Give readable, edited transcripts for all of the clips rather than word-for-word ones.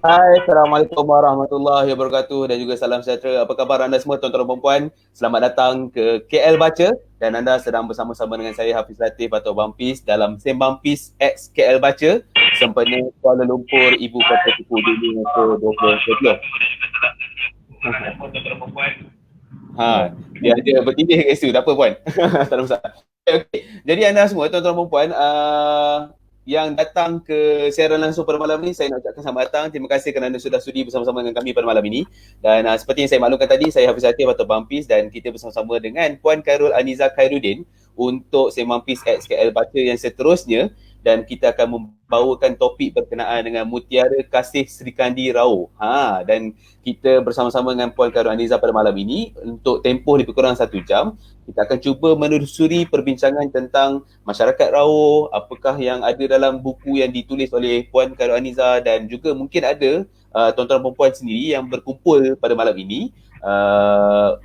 Hai, Assalamualaikum warahmatullahi wabarakatuh dan juga salam sejahtera. Apa khabar anda semua tuan-tuan dan puan-puan? Selamat datang ke KL Baca dan anda sedang bersama-sama dengan saya Hafiz Latif atau Bampis dalam Sembang Pis X KL Baca sempena Kuala Lumpur Ibu Kota Suku Dunia ke-2020. Ha, dia ada bertindih kat situ, tak apa puan. Tak ada masalah. Okay. Jadi anda semua tuan-tuan dan puan yang datang ke siaran langsung pada malam ni, saya nak ucapkan selamat datang. Terima kasih kerana sudah sudi bersama-sama dengan kami pada malam ini. Dan seperti yang saya maklumkan tadi, saya Hafiz Latif atau Bampis dan kita bersama-sama dengan Puan Khairul Aniza Khairuddin untuk Sembang Pis XKL Baca yang seterusnya, dan kita akan membawakan topik berkenaan dengan Mutiara Kasih Sri Kandi Rao. Dan kita bersama-sama dengan Puan Khairul Aniza pada malam ini untuk tempoh lebih kurang 1 jam. Kita akan cuba menelusuri perbincangan tentang masyarakat Rao, apakah yang ada dalam buku yang ditulis oleh Puan Khairul Aniza, dan juga mungkin ada tuan-tuan dan puan sendiri yang berkumpul pada malam ini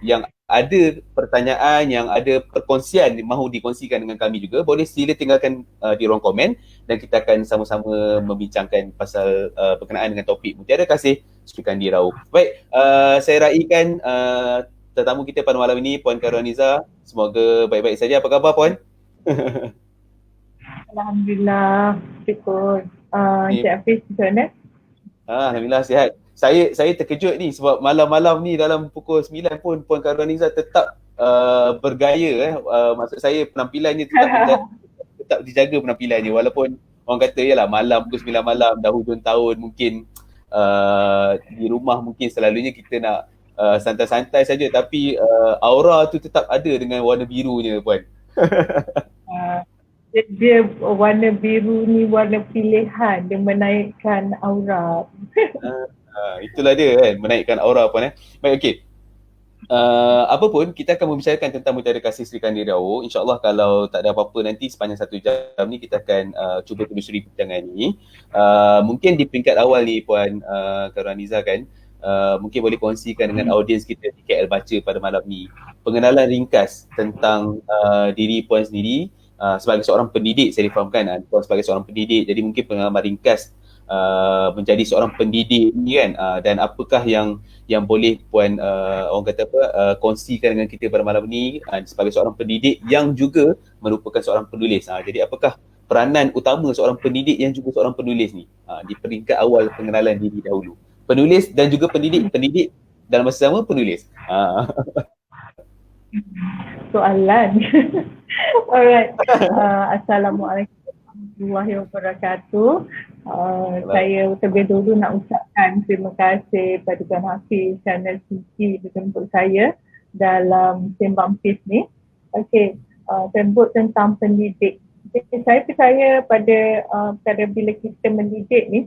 yang ada pertanyaan, yang ada perkongsian mahu dikongsikan dengan kami juga, boleh sila tinggalkan di ruang komen dan kita akan sama-sama membincangkan pasal berkenaan dengan topik Mutiara Kasih Sri Kandi Rao. Baik, saya raikan tetamu kita pada malam ini, Puan Khairul Aniza. Semoga baik-baik saja. Apa khabar, Puan? Alhamdulillah, syukur. Encik Hafiz macam mana? Alhamdulillah sihat. Saya terkejut ni sebab malam-malam ni dalam pukul 9 pun Puan Khairul Aniza tetap bergaya. Maksud saya penampilannya tetap dijaga penampilannya, walaupun orang kata yalah malam pukul 9 malam dah hujung tahun, mungkin di rumah mungkin selalunya kita nak santai-santai saja, tapi aura tu tetap ada dengan warna birunya, Puan. Uh, dia warna biru ni warna pilihan, dia menaikkan aura. Itulah dia kan, menaikkan aura, Puan. Baik, okey. Apa pun, kita akan membicarakan tentang Mutiara Kasih Sri Kandi Rao. InsyaAllah kalau tak ada apa-apa nanti sepanjang 1 jam ni kita akan cuba telusuri perbincangan ni. Mungkin di peringkat awal ni Puan Khairul Aniza kan, mungkin boleh kongsikan dengan audiens kita di KL Baca pada malam ni pengenalan ringkas tentang diri Puan sendiri sebagai seorang pendidik. Saya difahamkan Puan sebagai seorang pendidik, jadi mungkin pengalaman ringkas menjadi seorang pendidik ni kan, dan apakah yang boleh Puan orang kata apa kongsikan dengan kita pada malam ni sebagai seorang pendidik yang juga merupakan seorang penulis. Jadi apakah peranan utama seorang pendidik yang juga seorang penulis ni di peringkat awal pengenalan diri dahulu. Penulis dan juga pendidik dalam masa sama penulis. Soalan. Alright. Assalamualaikum warahmatullahi wabarakatuh. Saya terlebih dulu nak ucapkan terima kasih pada Tuan Hafiz kerana sudi menjemput saya dalam Sembang Pis ni. Okey, sebut tentang pendidik. Jadi, saya percaya pada bila kita mendidik ni,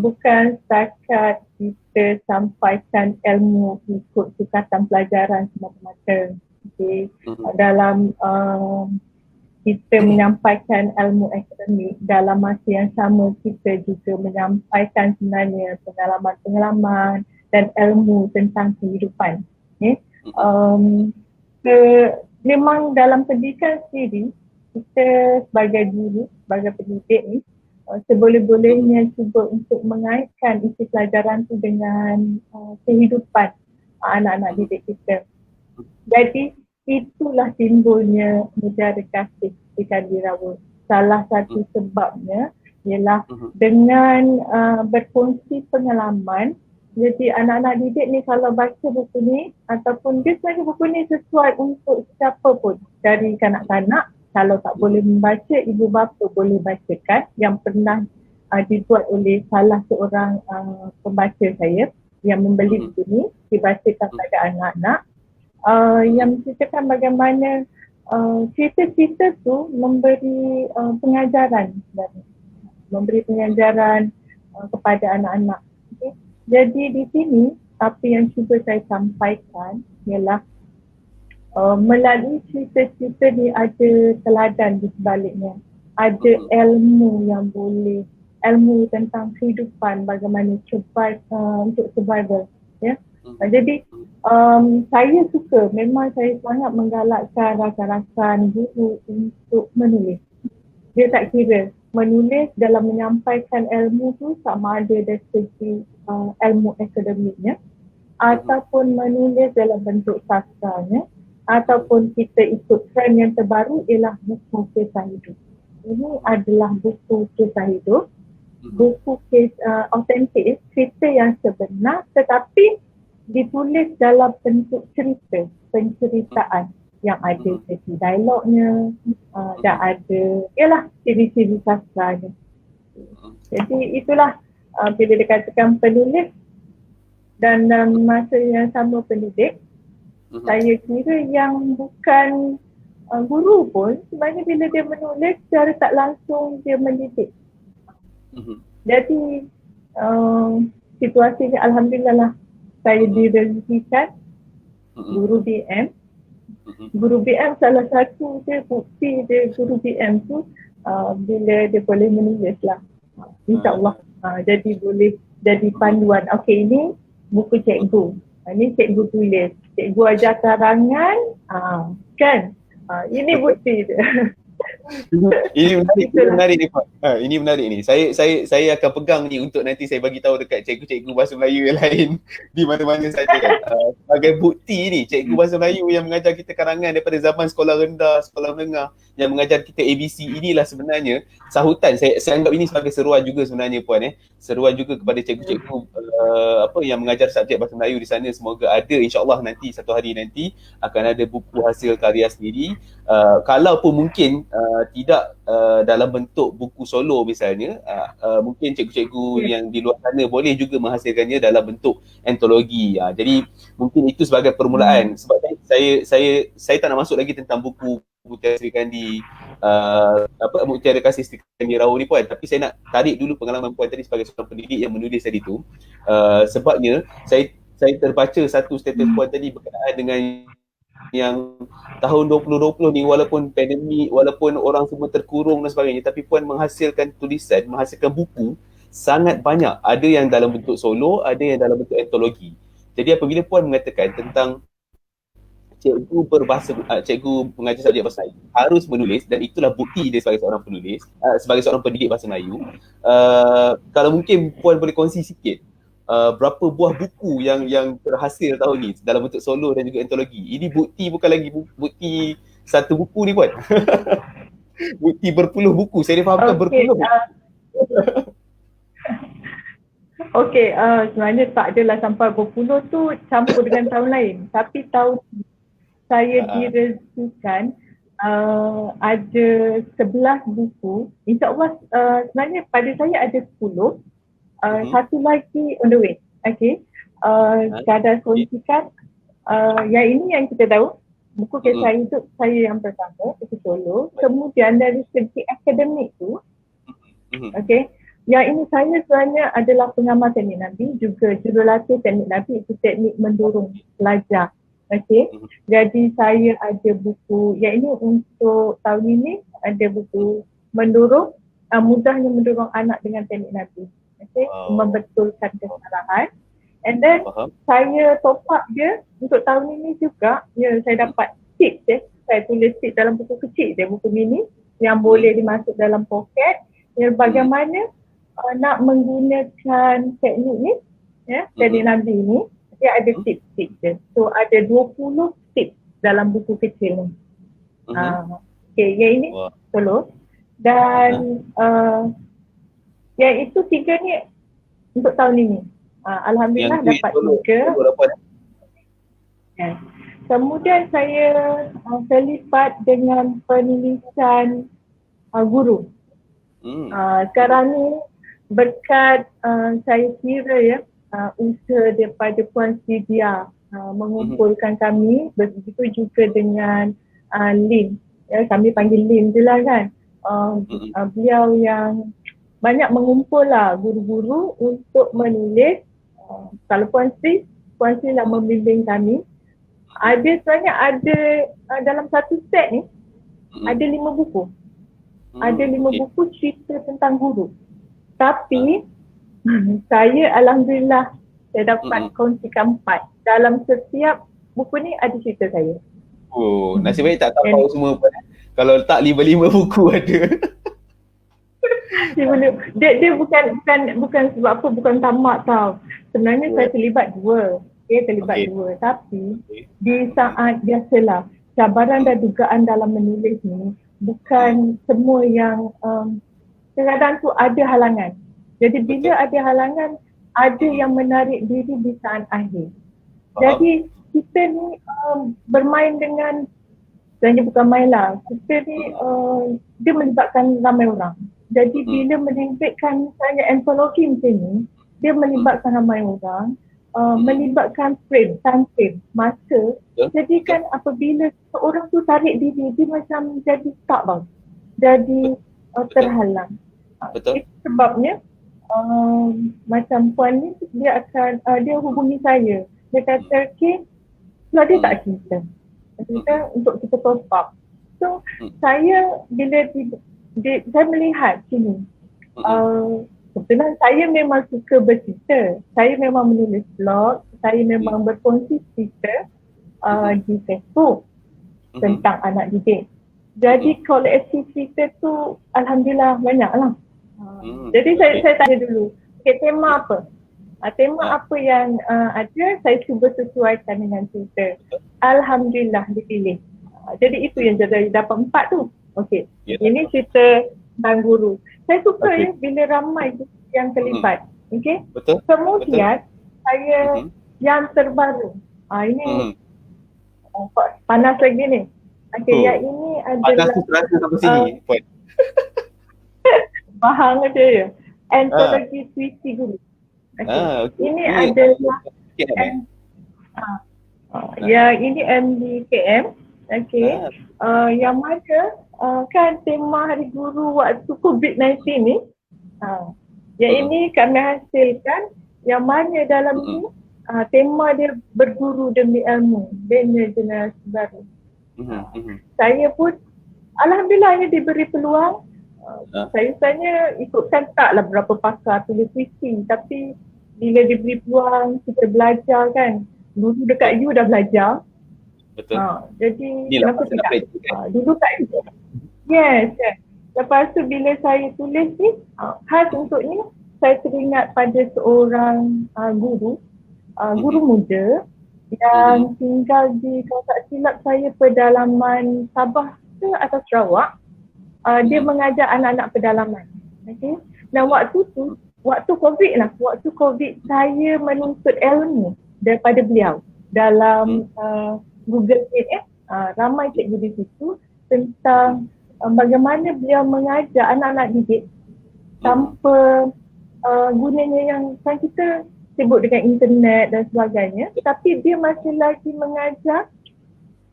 bukan setakat kita sampaikan ilmu ikut sukatan pelajaran semata-mata. Okay. Dalam kita menyampaikan ilmu akademik, dalam masa yang sama kita juga menyampaikan sebenarnya pengalaman-pengalaman dan ilmu tentang kehidupan. Okay. Memang dalam pendidikan sendiri, kita sebagai guru, sebagai pendidik ni, seboleh-bolehnya cuba untuk mengaitkan isi pelajaran tu dengan kehidupan anak-anak didik kita. Jadi itulah timbulnya Mutiara Kasih Sri Kandi Rao. Salah satu sebabnya ialah dengan berkongsi pengalaman. Jadi anak-anak didik ni kalau baca buku ni, ataupun dia sebenarnya buku ni sesuai untuk siapa pun, dari kanak-kanak. Kalau tak boleh membaca, ibu bapa boleh bacakan, yang pernah dibuat oleh salah seorang pembaca saya yang membeli buku ni, dibacakan pada anak-anak. Yang menceritakan bagaimana cerita-cerita tu memberi pengajaran dan memberi pengajaran kepada anak-anak. Okay. Jadi di sini apa yang cuba saya sampaikan ialah melalui cerita-cerita ni ada teladan di sebaliknya, ada ilmu yang boleh, ilmu tentang kehidupan, bagaimana survive, untuk survival, ya. Jadi saya suka, memang saya sangat menggalakkan rakan-rakan guru untuk menulis. Dia tak kira menulis dalam menyampaikan ilmu tu sama ada dari segi ilmu akademiknya ataupun menulis dalam bentuk sastranya ataupun kita ikut trend yang terbaru ialah buku kisah hidup. Ini adalah buku kisah hidup, buku autentik, cerita yang sebenar tetapi ditulis dalam bentuk cerita, penceritaan yang ada sesi dialognya, dan ada ialah ciri-ciri sastranya. Jadi itulah bila dikatakan penulis dan masa yang sama pendidik, saya kira yang bukan guru pun sebenarnya bila dia menulis secara tak langsung dia mendidik. Jadi situasinya alhamdulillah lah saya direzekikan guru BM. Guru BM salah satu dia bukti dia guru BM tu bila dia boleh menulis lah. InsyaAllah jadi boleh jadi panduan. Okey, ini buku cikgu. Ini cikgu tulis. Cikgu ajar karangan, kan? Ini bukti dia. Ini menarik ni Pak. Ini menarik ni. Saya akan pegang ni untuk nanti saya bagi tahu dekat cikgu-cikgu bahasa Melayu yang lain di mana-mana saja. Sebagai bukti ni, cikgu bahasa Melayu yang mengajar kita karangan daripada zaman sekolah rendah, sekolah menengah, yang mengajar kita ABC, inilah sebenarnya sahutan. Saya anggap ini sebagai seruan juga sebenarnya Puan. Seruan juga kepada cikgu-cikgu yang mengajar subjek bahasa Melayu di sana. Semoga ada, insya-Allah nanti satu hari nanti akan ada buku hasil karya sendiri. Kalaupun mungkin tidak dalam bentuk buku solo misalnya, mungkin cikgu-cikgu yang di luar sana boleh juga menghasilkannya dalam bentuk antologi. Jadi mungkin itu sebagai permulaan. Sebab saya tak nak masuk lagi tentang buku Mutiara Sri Kandi, Mutiara Kasih Sri Kandi Rawu ni Puan, tapi saya nak tarik dulu pengalaman Puan tadi sebagai seorang pendidik yang menulis tadi tu. Sebabnya saya terbaca satu status Puan tadi berkenaan dengan yang tahun 2020 ni, walaupun pandemik, walaupun orang semua terkurung dan sebagainya, tapi Puan menghasilkan tulisan, menghasilkan buku sangat banyak. Ada yang dalam bentuk solo, ada yang dalam bentuk antologi. Jadi apabila Puan mengatakan tentang cikgu mengajar subjek bahasa Melayu harus menulis, dan itulah bukti dia sebagai seorang penulis, sebagai seorang pendidik bahasa Melayu. Kalau mungkin Puan boleh kongsi sikit berapa buah buku yang terhasil tahun ni dalam bentuk solo dan juga antologi. Ini bukti, bukan lagi bukti satu buku ni Puan. Bukti berpuluh buku. Saya fahamkan berpuluh buku. Okey, sebenarnya tak adalah sampai berpuluh tu campur dengan tahun lain. Tapi tahun saya direzekikan ada 11 buku. InsyaAllah sebenarnya pada saya ada 10. Satu lagi on the way. Okay. Kadar kongsikan yang ini yang kita tahu, buku kisah hidup saya yang pertama, itu solo. Kemudian dari segi akademik tu, okay, yang ini saya sebenarnya adalah pengamal teknik Nabi, juga jurulatih teknik Nabi, itu teknik mendorong pelajar. Okay. Jadi saya ada buku, yang ini untuk tahun ini ada buku mendorong, mudahnya mendorong anak dengan teknik Nabi. Okay, membetulkan kesalahan. And then saya top up dia untuk tahun ini juga, saya dapat tips saya tulis tips dalam buku kecil dia, buku mini yang boleh dimasuk dalam poket, bagaimana nak menggunakan teknik ni, teknik Nabi ni, dia ada tips-tips dia. So ada 20 tips dalam buku kecil ni. Okay, yang ini solo. Dan yang itu 3 ni untuk tahun ini. Alhamdulillah dapat 3. Kemudian saya terlibat dengan penulisan guru. Sekarang ni berkat saya kira usaha daripada Puan Sidia mengumpulkan kami, begitu juga dengan Lin. Kami panggil Lin je lah kan. Beliau yang banyak mengumpul lah guru-guru untuk menulis. Kalau Puan Sri lah membimbing kami. Sebenarnya ada dalam satu set ni ada 5 buku. Ada 5 buku cerita tentang guru. Tapi saya alhamdulillah saya dapat kongsikan 4. Dalam setiap buku ni ada cerita saya. Nasib baik tak tahu semua Puan. Kalau tak 5 buku ada. Dia bukan sebab apa, bukan tamak tau. Sebenarnya saya terlibat dua. Terlibat dua. Tapi di saat biasalah cabaran dan dugaan dalam menulis ni bukan semua yang kadang-kadang tu ada halangan. Jadi bila ada halangan, ada yang menarik diri di saat akhir. Jadi kita ni bermain dengan, sebenarnya bukan main lah, kita ni dia melibatkan ramai orang. Jadi bila melibatkan misalnya antologi macam ni, dia melibatkan ramai orang, melibatkan time frame, masa. Jadi kan apabila seorang tu tarik diri, dia macam jadi stuck bang. Jadi terhalang. Itu sebabnya macam puan ni dia akan dia hubungi saya. Dia kata, okay, sebab dia tak cerita. Kita untuk kita top up. So saya bila saya melihat sini, kebetulan saya memang suka bercerita. Saya memang menulis blog, saya memang berkongsi cerita di Facebook tentang anak didik. Jadi koleksi cerita tu alhamdulillah banyak lah. Jadi saya tanya dulu, okay, tema apa? Tema apa yang ada, saya cuba sesuaikan dengan cerita. Alhamdulillah dipilih. Jadi itu yang jadi dapat 4 tu. Okey. Ini cerita tentang guru. Saya suka bila ramai yang terlibat. Okey. Kemudian saya yang terbaru. Ini panas lagi ni. Okey, yang ini adalah panas tu terasa sampai sini. Bahang aja ya. Antologi puisi guru. Ini adalah yang ini MDKM. Yang mana kan tema Hari Guru waktu COVID-19 ni, yang ini kami hasilkan, yang mana dalam ni tema dia berguru demi ilmu, bina generasi baru. Saya pun alhamdulillahnya diberi peluang. Saya sebenarnya ikutkan taklah berapa pakar tulis puisi, tapi bila diberi peluang kita belajar kan. Dulu dekat U dah belajar. Betul. Jadi kenapa tidak? Dulu tak ikut. Yes. Lepas tu bila saya tulis ni, khas untuk ni, saya teringat pada seorang guru muda yang tinggal di, kalau tak silap saya, pedalaman Sabah atau Sarawak. Dia mengajar anak-anak pedalaman. Okay. Dan waktu tu, waktu COVID lah, saya menuntut ilmu daripada beliau dalam Google Meet. Ramai cikgu di situ tentang bagaimana beliau mengajar anak-anak didik tanpa gunanya yang kan kita sibuk dengan internet dan sebagainya, tapi dia masih lagi mengajar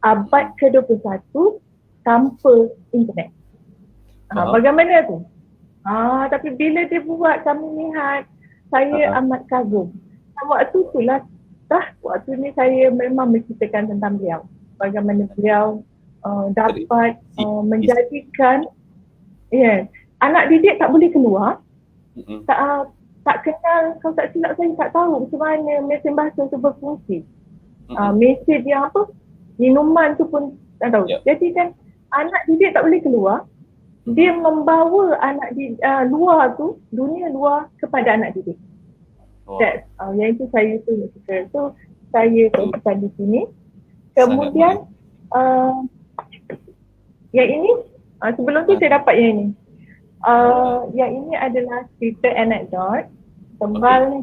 abad ke-21 tanpa internet. Bagaimana tu? Tapi bila dia buat, kami lihat, saya amat kagum. Waktu itulah, waktu ni saya memang menceritakan tentang beliau. Bagaimana beliau dapat menjadikan anak didik tak boleh keluar, tak kenal, kalau tak silap saya tak tahu macam mana mesin bahasa tu berfungsi. Mesin yang apa, minuman tu pun tak tahu. Jadi kan anak didik tak boleh keluar, dia membawa anak di luar tu, dunia luar kepada anak didik. Yang itu saya suka. So saya kongsikan di sini. Kemudian yang ini sebelum tu saya dapat yang ini. Yang ini adalah cerita anekdot tebal ni.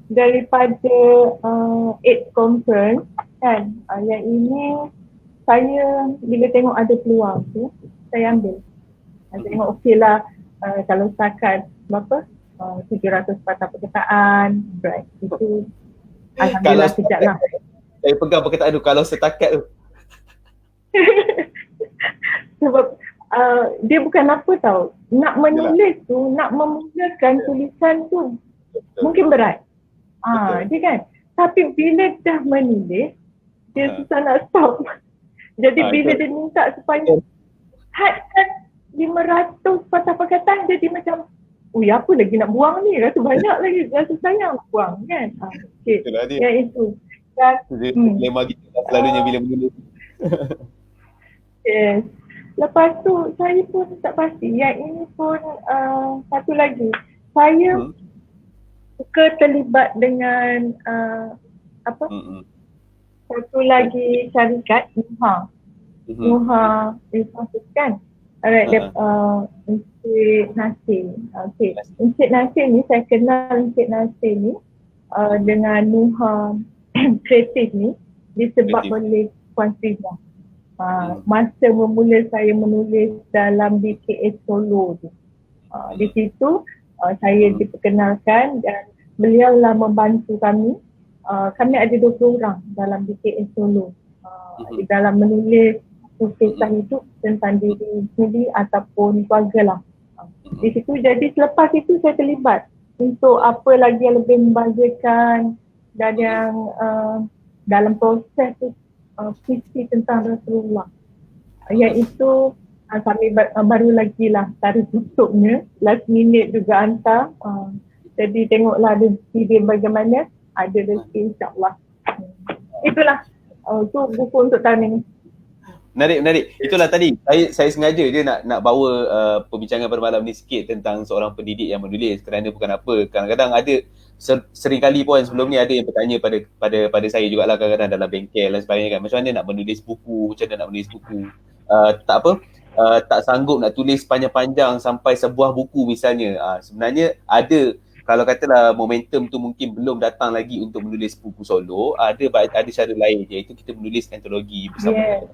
Daripada 8 conference kan. Yang ini saya bila tengok ada peluang tu, saya ambil. Saya tengok okey lah, kalau setakat berapa? 700 patah perkataan, right. Itu alhamdulillah sekejap lah. Saya pegang perkataan tu, kalau setakat tu. Sebab dia bukan apa tau, nak menulis tu, nak memulakan tulisan tu mungkin berat. Dia kan, tapi bila dah menulis, dia susah nak stop. Jadi bila dia minta supaya hadkan 500 patah perkataan, jadi macam apa lagi nak buang ni, rasa banyak lagi, rasa sayang buang kan. Okay. Yang itu. Dan dilema kita selalunya bila menulis. Yes. lepas tu saya pun tak pasti. Yang ini pun satu lagi. Saya suka terlibat dengan apa? Satu lagi syarikat Nuha. Nuha Resources kan. Alright, Encik Nasir. Okay. Encik Nasir ni, saya kenal Encik Nasir ni dengan Nuha Kreatif ni disebabkan oleh Puan Sriza. Masa memula saya menulis dalam BKS Solo tu. Di situ saya diperkenalkan dan beliau lah membantu kami. Kami ada 20 orang dalam BKS Solo. Di dalam menulis kisah hidup tentang diri sendiri ataupun keluarga lah. Di situ, jadi selepas itu saya terlibat untuk apa lagi yang lebih membahagiakan dan yang dalam proses tu puisi tentang Rasulullah. Iaitu kami baru lagi lah tarik tutupnya, last minute juga hantar. Jadi tengoklah rezeki dia bagaimana, ada rezeki insyaAllah. Itulah, itu buku untuk tahun ini. Menarik. Itulah tadi saya sengaja je nak bawa perbincangan pada malam ni sikit tentang seorang pendidik yang menulis, kerana bukan apa, kadang-kadang ada sering kali pun sebelum ni ada yang bertanya pada saya jugalah, kadang-kadang dalam bengkel dan sebagainya kan, macam mana nak menulis buku, macam mana nak menulis buku, tak sanggup nak tulis panjang-panjang sampai sebuah buku misalnya. Sebenarnya ada, kalau katalah momentum tu mungkin belum datang lagi untuk menulis buku solo, ada cara lain, iaitu kita menulis antologi bersama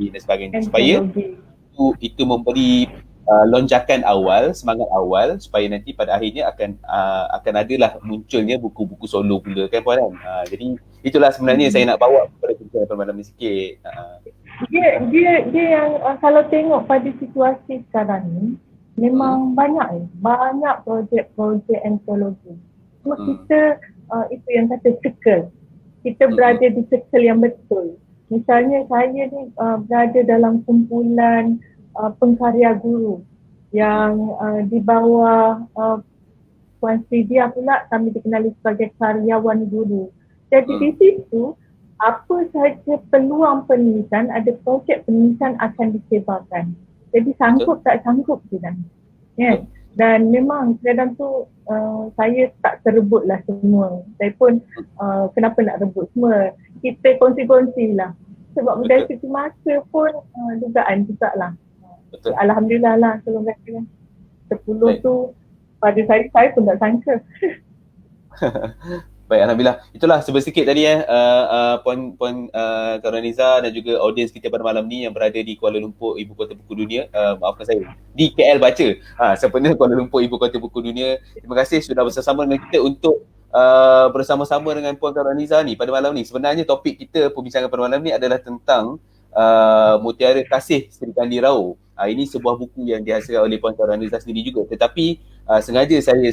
dan sebagainya, supaya itu memberi lonjakan awal, semangat awal, supaya nanti pada akhirnya akan adalah munculnya buku-buku solo pula kan Puan kan. Jadi itulah sebenarnya saya nak bawa kepada kita pada malam ni sikit. Dia yang kalau tengok pada situasi sekarang ni memang banyak projek antologi. Cuma kita itu yang kata circle. Kita berada di circle yang betul. Misalnya saya ni berada dalam kumpulan pengkarya guru yang di bawah Puan Sridia pula kami dikenali sebagai karyawan guru. Jadi di situ apa sahaja peluang penulisan, ada projek penulisan akan disebarkan. Jadi sanggup tak sanggup je kan. Yes. Dan memang kadang tu saya tak terebut lah semua. Saya pun kenapa nak rebut semua. Kita kongsi-kongsi lah. Sebab dari situ masa pun dugaan juga lah. Alhamdulillah lah kalau kata 10 tu pada saya pun tak sangka. Baik, Alhamdulillah. Itulah sedikit tadi Puan Karaniza dan juga audiens kita pada malam ni yang berada di Kuala Lumpur, Ibu Kota Buku Dunia. Maafkan saya, di KL Baca. Sempena Kuala Lumpur, Ibu Kota Buku Dunia. Terima kasih sudah bersama dengan kita untuk bersama-sama dengan Puan Karaniza ni pada malam ni. Sebenarnya topik kita perbincangan pada malam ni adalah tentang Mutiara Kasih Sri Kandi Rao. Ini sebuah buku yang dihasilkan oleh Puan Karaniza sendiri juga. Tetapi sengaja saya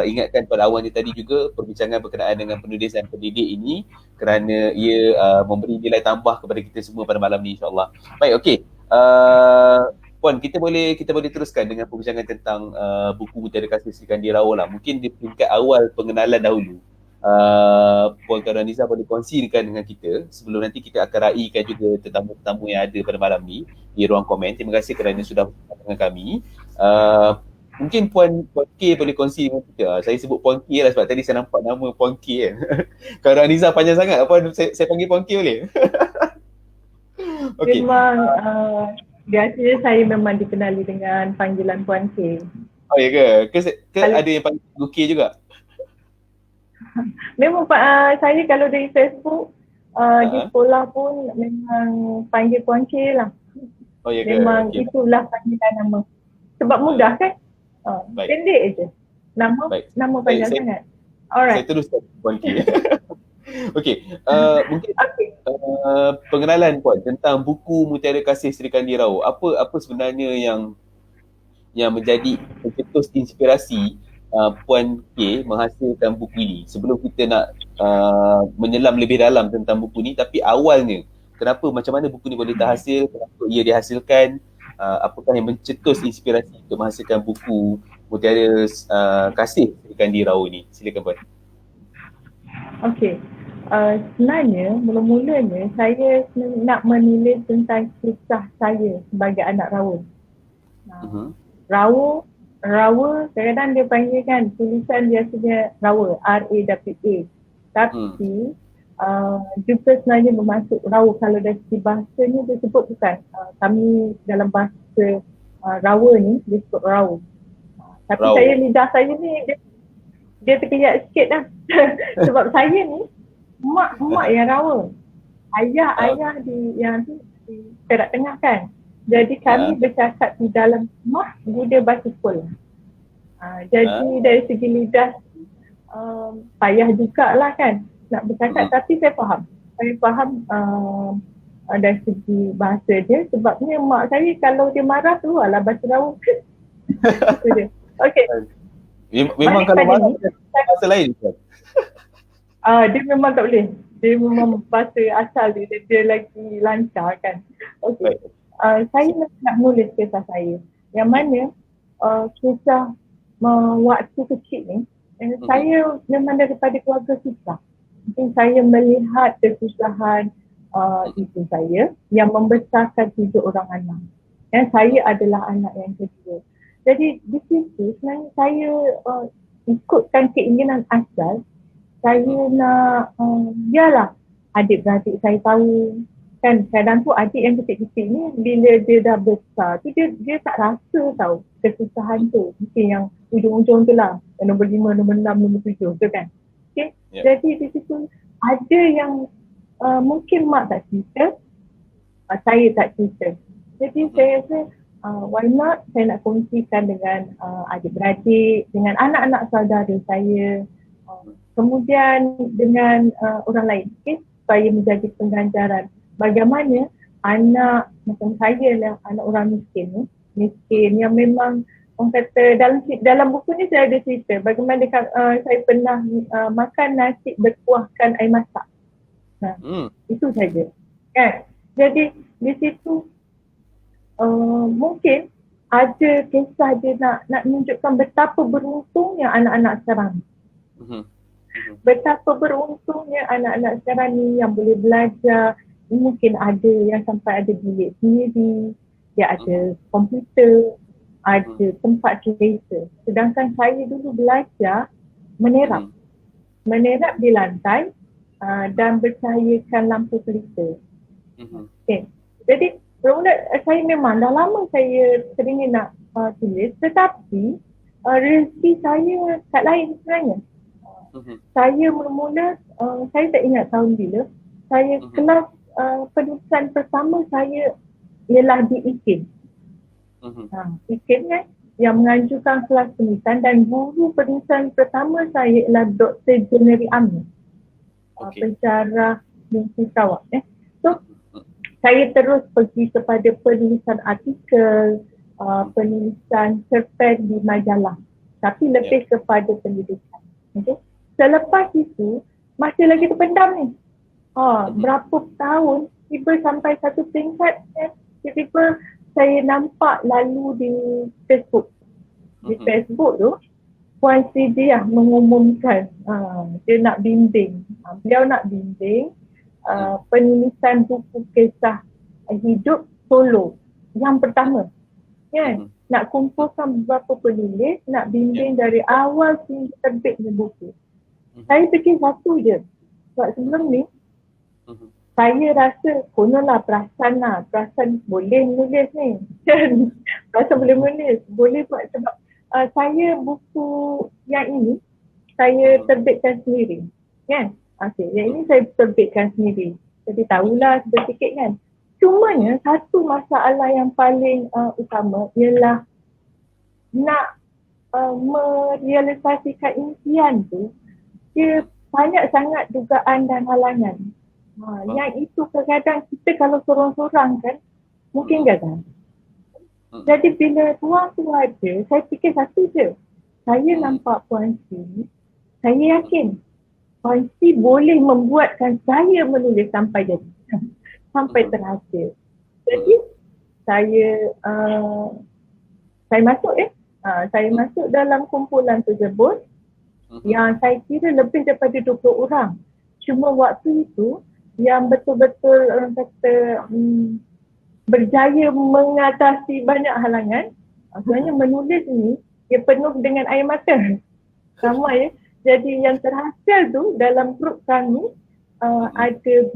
ingatkan pada awal ni tadi juga perbincangan berkenaan dengan penulis dan pendidik ini kerana ia memberi nilai tambah kepada kita semua pada malam ni, insyaAllah. Baik, okey. Puan, kita boleh teruskan dengan perbincangan tentang buku Mutiara Kasih Sri Kandi Rao lah. Mungkin di peringkat awal pengenalan dahulu, Puan Karaniza boleh kongsikan dengan kita sebelum nanti kita akan raikan juga tetamu-tetamu yang ada pada malam ni di ruang komen. Terima kasih kerana sudah bersama dengan kami. Mungkin Puan K boleh kongsi dengan kita. Saya sebut Puan K lah sebab tadi saya nampak nama Puan K kan. Karaniza panjang sangat. Puan, saya panggil Puan K boleh? Okay. Memang biasanya saya memang dikenali dengan panggilan Puan K. Oh ya ke? Ke ada yang panggil Ibu K juga? Memang saya kalau dari Facebook di sekolah pun memang panggil Puan K lah. Oh ya ke? Memang itulah panggilan nama. Sebab mudah kan? Pendek je. Nama panjang sangat. Alright. Saya teruskan Puan K. Okey. Mungkin pengenalan Puan tentang buku Mutiara Kasih Sri Kandi Rao. Apa sebenarnya yang menjadi pencetus inspirasi Puan K menghasilkan buku ini? Sebelum kita nak menyelam lebih dalam tentang buku ni, tapi awalnya macam mana buku ni boleh terhasil, kenapa ia dihasilkan, apakah yang mencetus inspirasi untuk menghasilkan buku Mutiara Kasih Sri Kandi Rao ni? Silakan Puan. Okey. Sebenarnya mula-mulanya saya nak menulis tentang kisah saya sebagai anak Rawa. Rawa, kadang-kadang dia panggil kan tulisan biasanya Rawa, R-A-W-A. Tapi juga sebenarnya bermaksud Rawa. Kalau dari segi bahasanya dia sebut bukan. Kami dalam bahasa Rawa ni dia sebut Rawa. Tapi Rawa. saya, lidah saya ni dia terkejap sikit dah. Sebab saya ni mak yang Rawa. Ayah yang di Perak Tengah kan. Jadi kami bercakap di dalam rumah Buddha bahasa sekolah. Jadi dari segi lidah payah jugalah kan nak bercakap, tapi saya faham. Saya faham dari segi bahasa dia, sebabnya mak saya kalau dia marah keluarlah bahasa Rawa. Itu dia. Okey. Memang kalau marah bahasa lain kan? Dia memang tak boleh. Dia memang bahasa asal dia lagi lancar kan. Okey. Saya nak menulis kisah saya. Yang mana kisah waktu kecil ni, saya memang daripada keluarga susah. Mungkin saya melihat kesusahan ibu saya yang membesarkan 7 orang anak. Dan saya adalah anak yang kedua. Jadi di situ sebenarnya saya ikutkan keinginan asal. Saya nak, biarlah adik-beradik saya tahu. Kan kadang tu adik yang kecil-kecil ni bila dia dah besar tu dia tak rasa tahu kesusahan tu. Mungkin yang ujung-ujung tu lah, nombor 5, nombor 6, nombor 7 tu kan. Okay? Jadi di situ ada yang mungkin mak tak cerita, saya tak cerita. Jadi saya rasa why not saya nak kongsikan dengan adik-beradik, dengan anak-anak saudara saya, kemudian dengan orang lain, okay? Supaya menjadi pengganjaran. Bagaimana anak macam saya lah, anak orang miskin yang memang orang kata dalam buku ni saya ada cerita bagaimana saya pernah makan nasi berkuahkan air masak. Itu saja. Kan? Jadi di situ mungkin ada kisah dia nak menunjukkan betapa beruntungnya anak-anak sekarang. Betapa beruntungnya anak-anak sekarang ni yang boleh belajar. Mungkin ada yang sampai ada bilik sendiri, dia ada komputer, ada tempat kereta. Sedangkan saya dulu belajar menerap di lantai dan bercahayakan lampu pelita. Okay. Jadi saya memang dah lama saya teringin nak tulis, tetapi rezeki saya kat lain sebenarnya. Saya mula-mula, saya tak ingat tahun bila, saya kelas penulisan pertama saya ialah di IKIM. IKIM kan yang menganjurkan kelas penulisan, dan guru penulisan pertama saya ialah Dr. Jennery Amir, pensyarah Universiti Sarawak. So saya terus pergi kepada penulisan artikel, penulisan cerpen di majalah, tapi lebih kepada pendidikan. Okay? Selepas itu masih lagi terpendam ni. Berapa tahun, tiba sampai satu tingkat, tiba-tiba saya nampak lalu di Facebook. Di Facebook tu, Puan Sidi mengumumkan dia nak bimbing. Beliau nak bimbing penulisan buku kisah hidup solo yang pertama. Kan? Nak kumpulkan beberapa penulis, nak bimbing dari awal hingga terbitnya buku. Saya fikir satu je. Sebab sebelum ni, saya rasa kononlah perasan boleh menulis ni. Perasan boleh menulis, boleh buat sebab saya buku yang ini saya terbitkan sendiri. Kan? Yang ini saya terbitkan sendiri. Jadi tahulah sedikit kan. Cumanya satu masalah yang paling utama ialah nak merealisasikan impian tu, dia banyak sangat dugaan dan halangan. Yang itu kadang-kadang kita kalau sorang-sorang kan mungkin gagal. Jadi bila tuan tu ada, saya fikir satu je. Saya nampak Puan C, saya yakin Puan C boleh membuatkan saya menulis sampai jadi. Sampai terhasil. Jadi saya masuk saya masuk dalam kumpulan tersebut yang saya kira lebih daripada 20 orang Cuma waktu itu yang betul-betul orang kata berjaya mengatasi banyak halangan, sebenarnya menulis ni dia penuh dengan air mata. Sama ya. Jadi yang terhasil tu dalam grup kami ada 20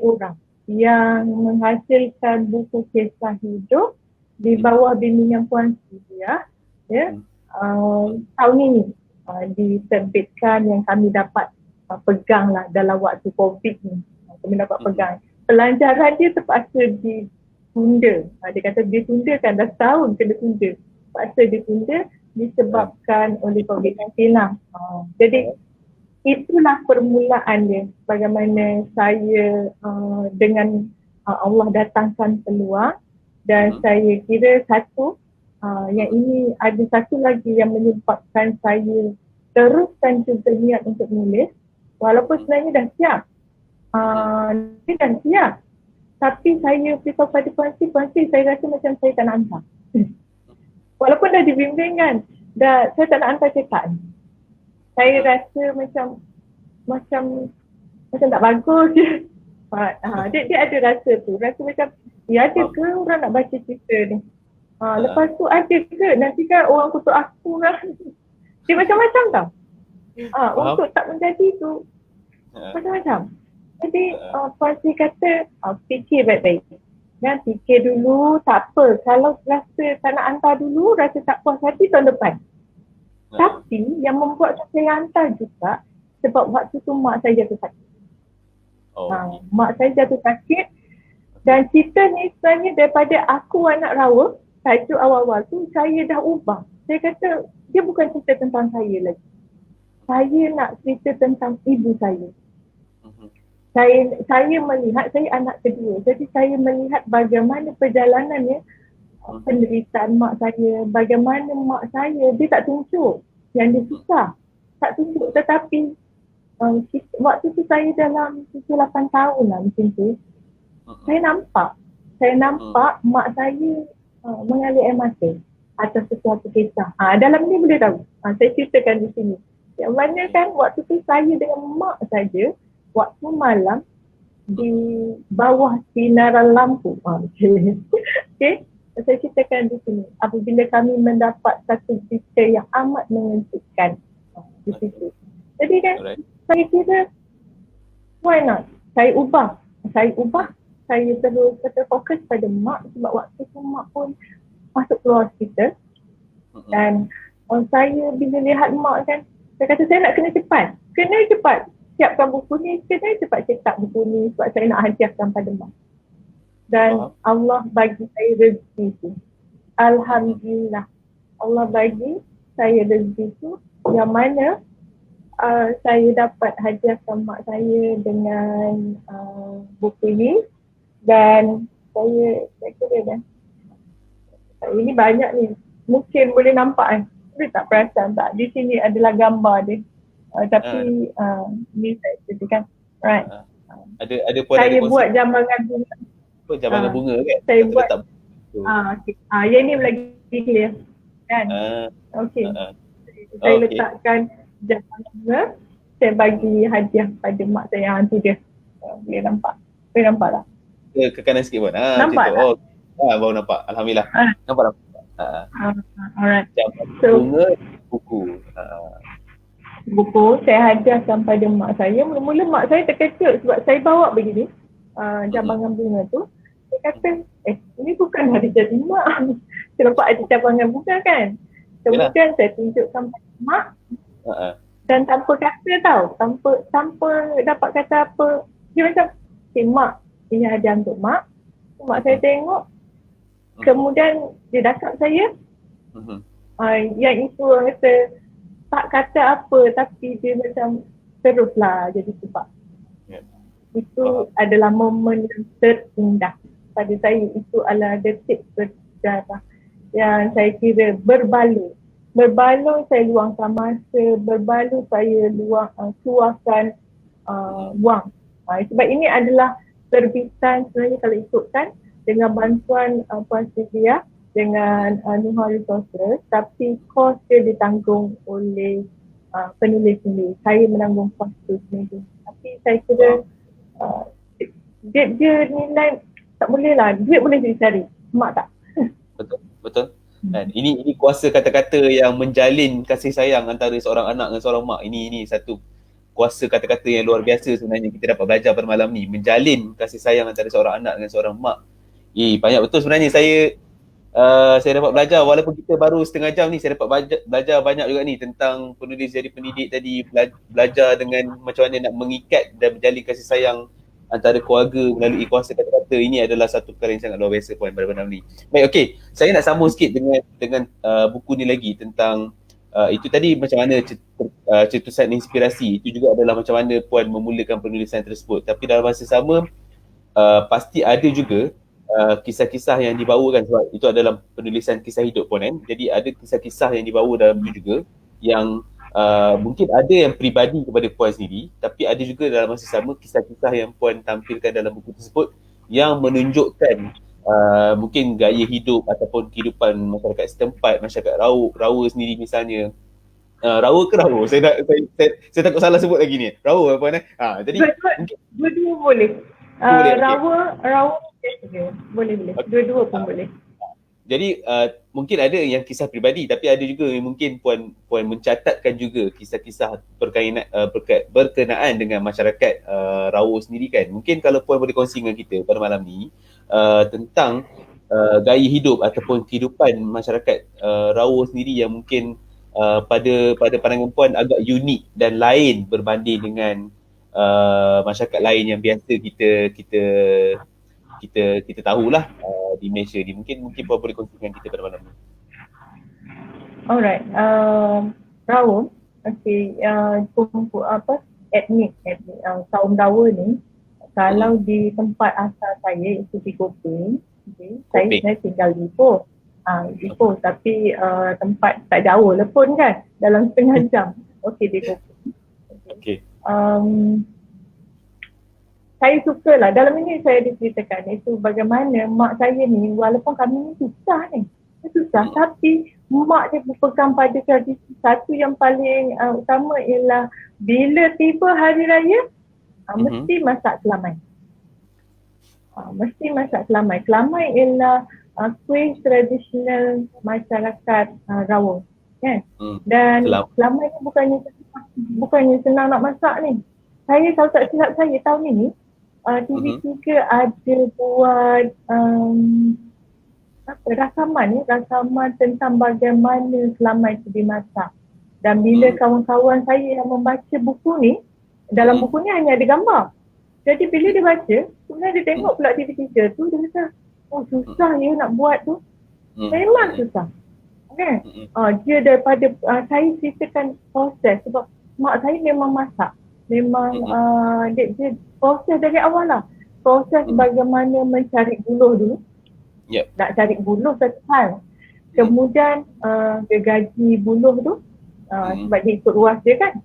orang yang menghasilkan buku kisah hidup di bawah bimbingan Puan Sylvia ya. Tahun ini diterbitkan yang kami dapat pegang lah dalam waktu COVID ni. Kami dapat pegang. Pelancaran dia terpaksa ditunda. Dia kata dia tunda kan, dah setahun kena tunda. Terpaksa ditunda disebabkan oleh COVID-19 lah. Jadi itulah permulaan dia. Bagaimana saya dengan Allah datangkan peluang dan saya kira satu yang ini ada satu lagi yang menyebabkan saya teruskan juga niat untuk menulis walaupun sebenarnya dah siap. Dia dah siap. Tapi saya beritahu pada Puan Sri, saya rasa macam saya tak nak hantar. Walaupun dah dibimbing kan, saya tak nak hantar cetak ni. Saya rasa macam tak bagus je. Dia ada rasa tu, rasa macam ada ke orang nak baca cerita ni. Lepas tu ada ke nanti kan orang kutuk aku lah. Dia macam-macam tau. Untuk tak menjadi tu macam-macam. Jadi Puan Sri kata fikir baik-baik. Dan fikir dulu, tak apa. Kalau rasa tak nak hantar dulu, rasa tak puas hati tahun depan. Tapi yang membuat saya hantar juga sebab waktu tu mak saya jatuh sakit. Mak saya jatuh sakit dan cerita ni sebenarnya daripada aku anak rawa, tajuk awal-awal tu saya dah ubah. Saya kata dia bukan cerita tentang saya lagi. Saya nak cerita tentang ibu saya. Saya melihat, saya anak kedua. Jadi saya melihat bagaimana perjalanannya penderitaan mak saya, bagaimana mak saya, dia tak tunjuk yang dia susah. Tak tunjuk tetapi waktu tu saya dalam 7-8 tahun lah macam tu. Saya nampak mak saya mengalir air mata atas sesuatu kisah. Dalam ni boleh tahu. Saya ceritakan di sini. Yang mana kan waktu tu saya dengan mak saja waktu malam di bawah sinaran lampu. Okay. Saya ceritakan di sini. Apabila kami mendapat satu cerita yang amat mengejutkan di situ. Jadi kan saya kira why not? Saya ubah. Saya terus fokus pada mak sebab waktu tu mak pun masuk keluar hospital. Dan saya bila lihat mak kan, saya kata saya nak kena cepat. Siapkan buku ni, kena cepat cetak buku ni sebab saya nak hadiahkan pada mak. Dan Allah bagi saya rezeki tu. Alhamdulillah. Allah bagi saya rezeki tu yang mana saya dapat hadiahkan mak saya dengan buku ni. Dan saya kira dah. Ini banyak ni. Mungkin boleh nampak kan. Boleh tak perasan tak? Di sini adalah gambar dia. Tapi ni saya ceritakan. Right. Ada saya buat jambangan bunga. Jambangan bunga kan? Saya buat. Okay. Yang ni lagi clear. Kan? Okay. Saya letakkan jambangan bunga. Saya bagi hadiah pada mak saya. Tu dia. Boleh nampak. Boleh nampak tak? Ke kanan sikit pun. Nampak tak? Baru nampak. Alhamdulillah. Nampak. Alright. Bunga, buku. Buku saya hadiahkan pada mak saya. Mula-mula mak saya terkejut sebab saya bawa begini jambangan bunga tu. Saya kata, ini bukan hari jadi mak. Saya nampak ada jambangan bunga kan. Kemudian saya tunjukkan pada mak dan tanpa kata tau. Tanpa dapat kata apa. Dia macam, mak, ini hadiah untuk mak. Mak saya tengok. Kemudian dia dakap saya. Yang itu orang kata tak kata apa tapi dia macam teruslah jadi sebab. Itu adalah momen yang terindah pada saya. Itu adalah detik bersejarah yang saya kira berbaloi. Berbaloi saya luangkan masa, berbaloi saya keluarkan wang. Sebab ini adalah terbitan sebenarnya kalau ikutkan dengan bantuan Puan Sylvia dengan Nuha Resources, tapi kos dia ditanggung oleh penulis sendiri. Saya menanggung kos tu sendiri. Tapi saya kira dia nilai tak boleh lah, duit boleh dicari, mak tak. Betul. Kan? Ini kuasa kata-kata yang menjalin kasih sayang antara seorang anak dengan seorang mak. Ini satu kuasa kata-kata yang luar biasa sebenarnya kita dapat belajar pada malam ni. Menjalin kasih sayang antara seorang anak dengan seorang mak. Banyak betul sebenarnya saya dapat belajar walaupun kita baru setengah jam ni, saya dapat belajar banyak juga ni tentang penulis jadi pendidik tadi, belajar dengan macam mana nak mengikat dan menjalin kasih sayang antara keluarga melalui kuasa kata-kata. Ini adalah satu perkara yang sangat luar biasa Puan pada malam ni. Baik, okey. Saya nak sambung sikit dengan buku ni lagi tentang itu tadi macam mana cetusan inspirasi. Itu juga adalah macam mana Puan memulakan penulisan tersebut. Tapi dalam masa sama pasti ada juga kisah-kisah yang dibawakan, sebab itu adalah penulisan kisah hidup Puan kan. Jadi ada kisah-kisah yang dibawa dalam itu juga yang mungkin ada yang peribadi kepada Puan sendiri, tapi ada juga dalam masa sama kisah-kisah yang Puan tampilkan dalam buku tersebut yang menunjukkan mungkin gaya hidup ataupun kehidupan masyarakat setempat, masyarakat Rawa sendiri misalnya. Rawa ke Rawa? Saya takut salah sebut lagi ni. Rawa Puan jadi dua-dua boleh. boleh, Rawa boleh. Okay. Dua-dua pun boleh. Jadi mungkin ada yang kisah peribadi, tapi ada juga yang mungkin Puan mencatatkan juga kisah-kisah berkenaan dengan masyarakat Rawa sendiri kan. Mungkin kalau Puan boleh kongsi dengan kita pada malam ni tentang gaya hidup ataupun kehidupan masyarakat Rawa sendiri yang mungkin pada pandangan Puan agak unik dan lain berbanding dengan masyarakat lain yang biasa kita tahulah di Malaysia ni. Mungkin Puan boleh kongsikan kita pada malam ni. Alright, Rawa, okay, etnik kaum Rawa ni, kalau di tempat asal saya itu di Kopeng, okay, saya tinggal di Ipoh. Ipoh, tapi tempat tak jauh lah pun kan, dalam setengah jam. Okay, di Kopeng. Okay. Saya sukalah, dalam ini saya diceritakan itu bagaimana mak saya ni, walaupun kami ni susah, tapi mak dia berpegang pada tradisi. Satu yang paling utama ialah bila tiba hari raya, mesti masak kelamai. Mesti masak kelamai. Kelamai ialah kuih tradisional masyarakat Rawa, kan? Dan kelamai ni bukannya senang nak masak ni. Saya tahu tak silap saya tahun ini TV3 ada buat rakaman tentang bagaimana kelamai itu dimasak. Dan bila kawan-kawan saya yang membaca buku ni, dalam buku ni hanya ada gambar. Jadi bila dia baca, sebenarnya dia tengok pula TV3 tu, dia kata, oh susah ya nak buat tu. Memang susah. Kan? Dia daripada saya ceritakan proses, sebab mak saya memang masak. Memang dia proses dari awal lah. Proses bagaimana mencari buluh dulu. Nak cari buluh satu hal. Kemudian dia gaji buluh tu sebab dia ikut ruas dia kan.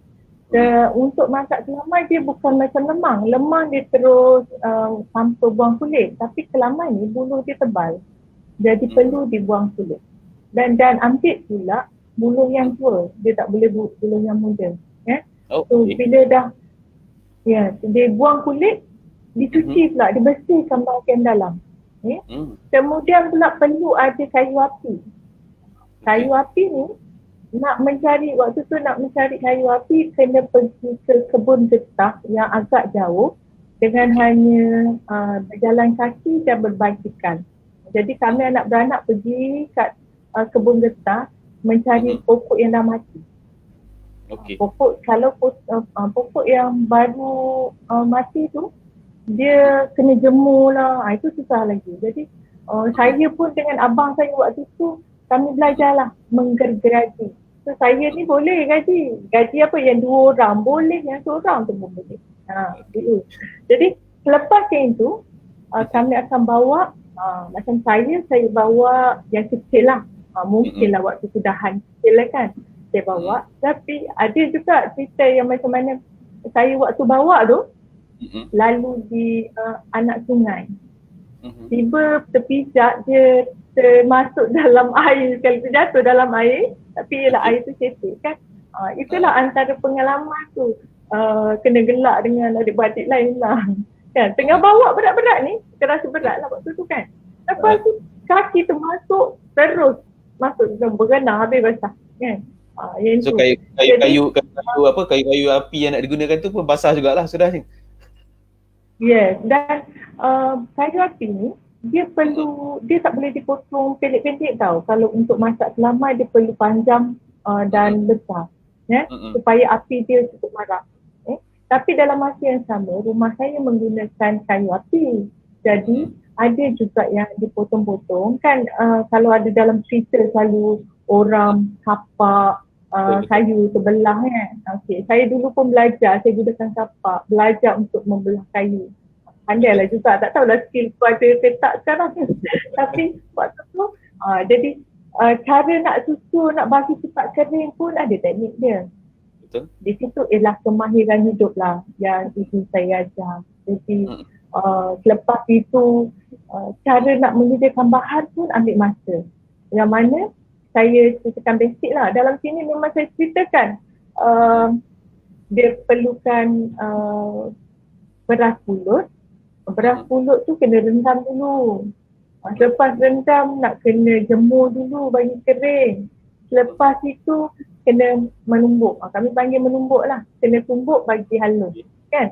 Untuk masak kelamai dia bukan macam lemang. Lemang dia terus tanpa buang kulit. Tapi kelamai ni buluh dia tebal. Jadi perlu dibuang kulit. Dan ambil pula buluh yang tua. Dia tak boleh buluh yang muda. So bila dah dia buang kulit, dicuci pula, dibersihkan bahagian dalam. Kemudian pula perlu ada kayu api. Kayu api ni waktu tu nak mencari kayu api kena pergi ke kebun getah yang agak jauh dengan hanya berjalan kaki dan berbasikal. Jadi kami anak beranak pergi kat kebun getah mencari pokok yang dah mati. Pokok yang baru mati tu dia kena jemur lah, itu susah lagi. Jadi saya pun dengan abang saya waktu tu kami belajarlah menggergaji. So saya ni boleh gaji apa yang 2 orang boleh, yang 1 orang tu pun boleh. Jadi selepas itu kami akan bawa macam saya bawa yang kecil lah. Mungkinlah waktu tu dahan kecil lah kan. Saya bawa, tapi ada juga cerita yang macam mana saya waktu bawa tu lalu di anak sungai. Tiba terpijak, dia termasuk dalam air, kalau terjatuh dalam air, tapi ialah air tu cetek kan. Itulah antara pengalaman tu. kena gelak dengan adik-beradik lain lah. Kan, tengah bawa berat-berat ni, kita rasa berat lah waktu tu kan. Lepas tu kaki tu masuk, terus masuk berenang habis basah kan. Yang So tu. kayu-kayu api yang nak digunakan tu pun basah jugalah sudah ni. Yes, dan kayu api ni dia tak boleh dipotong pendek-pendek tau. Kalau untuk masak selamai dia perlu panjang dan besar ya, supaya api dia cukup marak. Tapi dalam masa yang sama rumah saya menggunakan kayu api. Jadi ada juga yang dipotong-potong kan, kalau ada dalam cerita selalu orang kapak kayu terbelah kan. Okay. Saya dulu pun belajar, saya gunakan kapak, belajar untuk membelah kayu. Pandai lah juga, tak tahulah skill tu ada ke tak sekarang. Tapi waktu tu, jadi cara nak susun, nak bagi cepat kering pun ada teknik dia. Betul. Di situ ialah kemahiran hidup lah yang ibu saya ajar. Jadi selepas itu, cara nak menyediakan bahan pun ambil masa. Yang mana saya ceritakan basic lah. Dalam sini memang saya ceritakan dia perlukan beras pulut. Beras pulut tu kena rendam dulu. Lepas rendam nak kena jemur dulu bagi kering. Selepas itu kena menumbuk. Kami panggil menumbuk lah. Kena tumbuk bagi halus. Kan?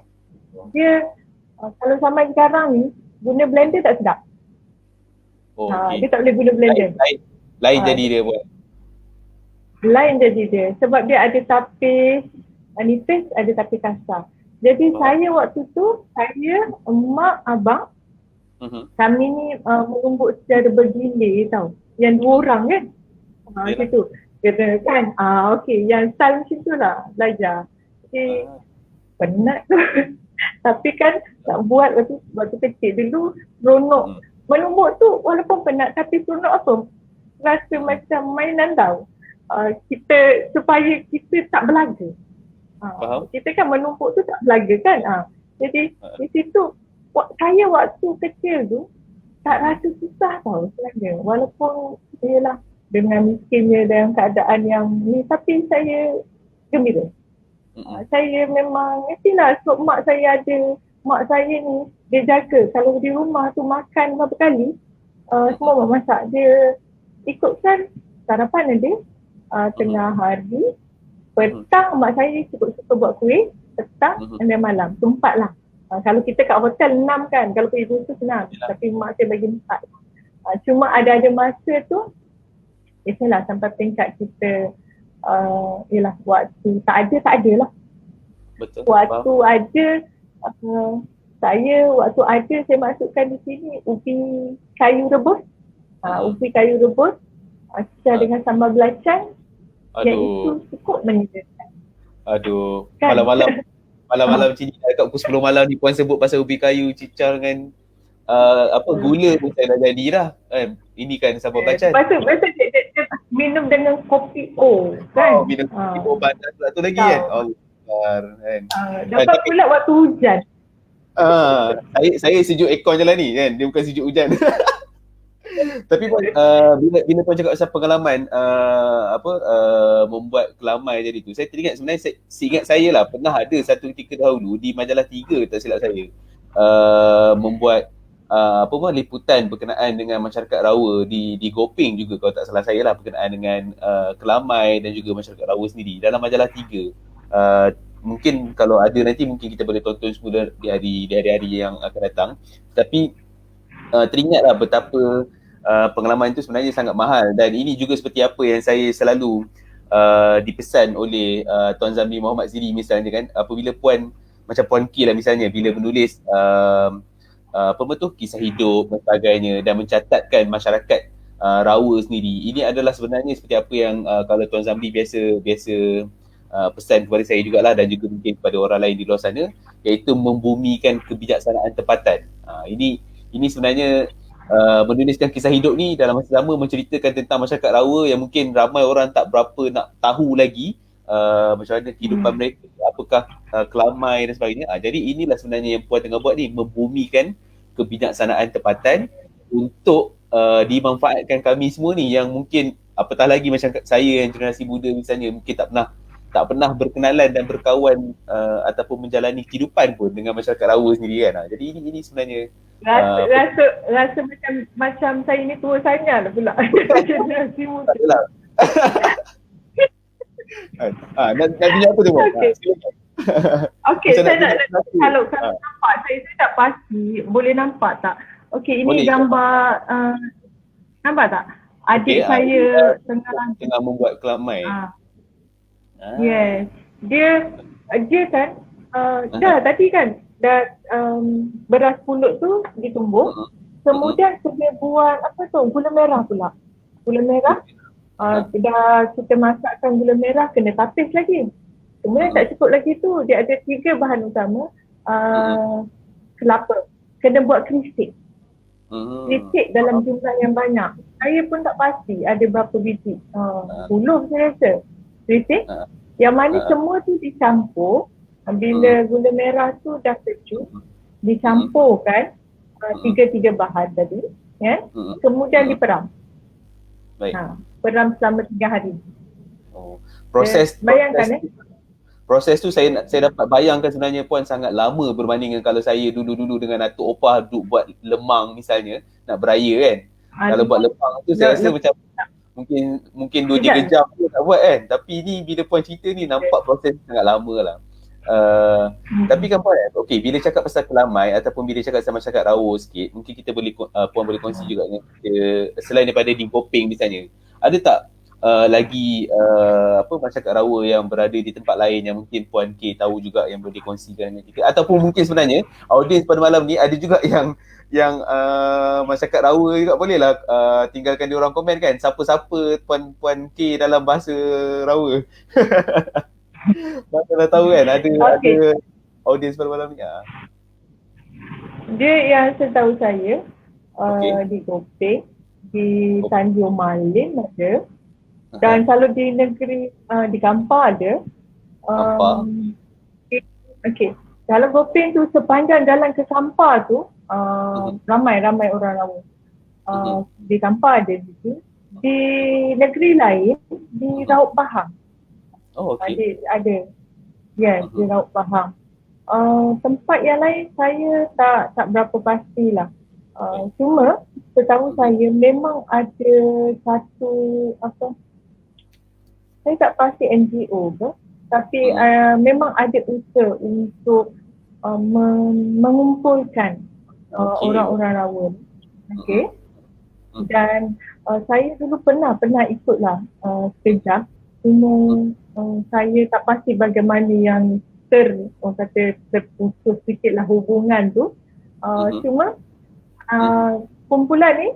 Dia kalau zaman sekarang ni guna blender tak sedap. Dia tak boleh guna blender. Lain jadi dia buat. Lain jadi dia. Sebab dia ada tapis nipis, ada tapis kasar. Jadi saya waktu tu, saya, emak, abang, kami ni menumbuk secara bergilir tau. Yang 2 orang kan? Macam tu. Kena kan? Okey, yang style macam tu lah belajar. Jadi penat tu. Tapi kan nak buat waktu kecil dulu, seronok. Menumbuk tu walaupun penat tapi seronok apa? Rasa macam mainan tau. Supaya kita tak belaga. Kita kan menumpuk tu tak belaga kan. Jadi di situ saya waktu kecil tu tak rasa susah tau sebenarnya. Walaupun ialah dengan miskinnya dan keadaan yang ni, tapi saya gembira. Saya memang mestilah sebab mak saya ni dia jaga kalau di rumah tu makan berapa kali semua mak masak. Dia ikutkan sarapan dia tengah hari. Petang mak saya cukup suka buat kuih, petang dan malam. Tu 4 lah. Kalau kita kat hotel 6 kan, kalau pergi tu senang. Tapi mak saya bagi 4. Cuma ada masa tu, biasalah sampai peringkat kita, ialah waktu tak ada lah. Betul. Waktu ada, saya masukkan di sini ubi kayu rebus. Ubi kayu rebus, dengan sambal belacan. Yang itu cukup menyedihkan. Kan? Malam-malam macam ni dekat pukul 10 malam ni puan sebut pasal ubi kayu cicar dengan gula pun saya dah jadi dah kan. Ini kan sambal belacan. Lepas tu dia minum dengan kopi kan. Minum kopi obat tu lagi kan. Kan. Dapat pula waktu hujan. Saya sejuk aircon je lah ni kan. Dia bukan sejuk hujan. Tapi bila puan cakap pasal pengalaman membuat kelamai jadi tu, saya teringat sebenarnya seingat saya lah pernah ada satu ketika dahulu di Majalah 3 tak silap saya membuat liputan berkenaan dengan masyarakat Rawa di Gopeng juga kalau tak salah saya lah, berkenaan dengan kelamai dan juga masyarakat Rawa sendiri dalam Majalah 3. Mungkin kalau ada nanti mungkin kita boleh tonton semula di hari-hari yang akan datang. Tapi teringatlah betapa pengalaman itu sebenarnya sangat mahal, dan ini juga seperti apa yang saya selalu dipesan oleh Tuan Zamri Muhammad Ziri misalnya kan, apabila puan macam Puan Ki lah misalnya, bila menulis kisah hidup dan sebagainya dan mencatatkan masyarakat Rawa sendiri, ini adalah sebenarnya seperti apa yang kalau Tuan Zamri biasa pesan kepada saya jugalah dan juga mungkin kepada orang lain di luar sana, iaitu membumikan kebijaksanaan tempatan. Ini sebenarnya menuliskan kisah hidup ni dalam masa sama menceritakan tentang masyarakat Rawa yang mungkin ramai orang tak berapa nak tahu lagi macam mana kehidupan mereka, apakah kelamai dan sebagainya. Jadi inilah sebenarnya yang puan tengah buat ni, membumikan kebijaksanaan tempatan untuk dimanfaatkan kami semua ni yang mungkin apatah lagi macam saya yang generasi muda misalnya mungkin tak pernah tak pernah berkenalan dan berkawan ataupun menjalani kehidupan pun dengan masyarakat Rawa sendiri kan. Jadi ini sebenarnya Rasa macam saya ni tua sangat lah pula. Generasi muda. taklah. Nak tunjuk apa tu? Okey. Okey, Macam saya nak nak tunjuk satu. kalau nampak saya tak pasti, boleh nampak tak? Okey, ini Boleh. gambar nampak tak? Adik Okey, saya tengah membuat kelamai. Yes. Dia kan dah tadi kan dah beras pulut tu ditumbuk. Kemudian kita buat apa tu? Gula merah pula. Gula merah. Dah kita masakkan gula merah, kena tapis lagi. Kemudian tak cukup lagi tu, dia ada 3 bahan utama. Kelapa. Kena buat kristik. Kristik dalam jumlah yang banyak. Saya pun tak pasti ada berapa biji. 10 saya rasa. Kristik. Yang mana semua tu dicampur. Bila gula merah tu dah kecut, dicampurkan 3 bahan tadi. Ya? Kemudian diperam. Baik. Peram selama 3 hari. Bayangkan proses tu saya dapat bayangkan sebenarnya Puan sangat lama berbanding dengan kalau saya dulu-dulu dengan Atuk Opah duduk buat lemang misalnya, nak beraya kan. Kalau buat lemang tu saya rasa macam mungkin 2-3 jam pun tak buat kan. Tapi ni bila Puan cerita ni nampak proses sangat lama lah. Tapi kan Puan, okey, bila cakap pasal kelamai ataupun bila cakap pasal masyarakat Rawa sikit, mungkin kita boleh Puan boleh kongsi juga dengan kita, selain daripada di Gopeng misalnya, ada tak lagi masyarakat Rawa yang berada di tempat lain yang mungkin Puan K tahu juga yang boleh kongsikan dengan kita, ataupun mungkin sebenarnya audiens pada malam ni ada juga yang masyarakat Rawa juga, bolehlah tinggalkan dia orang komen kan, siapa-siapa Puan K dalam bahasa Rawa. Mana dah tahu kan ada audiens pada malam ni. Dia yang setahu saya di Gopeng, di Tanjung Malim ada. Dan kalau di negeri di Kampar ada. Okey. Dalam Gopeng tu sepanjang jalan ke Kampar tu ramai orang Rawa. Di Kampar ada gitu. Di negeri lain di Raut Pahang. Ada. Yes, di Raut Pahang. Tempat yang lain saya tak berapa pastilah. Cuma setahu saya memang ada satu saya tak pasti NGO ke, tapi memang ada usaha untuk mengumpulkan orang-orang Rawa. Okey. Dan saya dulu pernah ikutlah sekejap. Cuma saya tak pasti bagaimana yang terputus sikitlah hubungan tu. Cuma kumpulan ni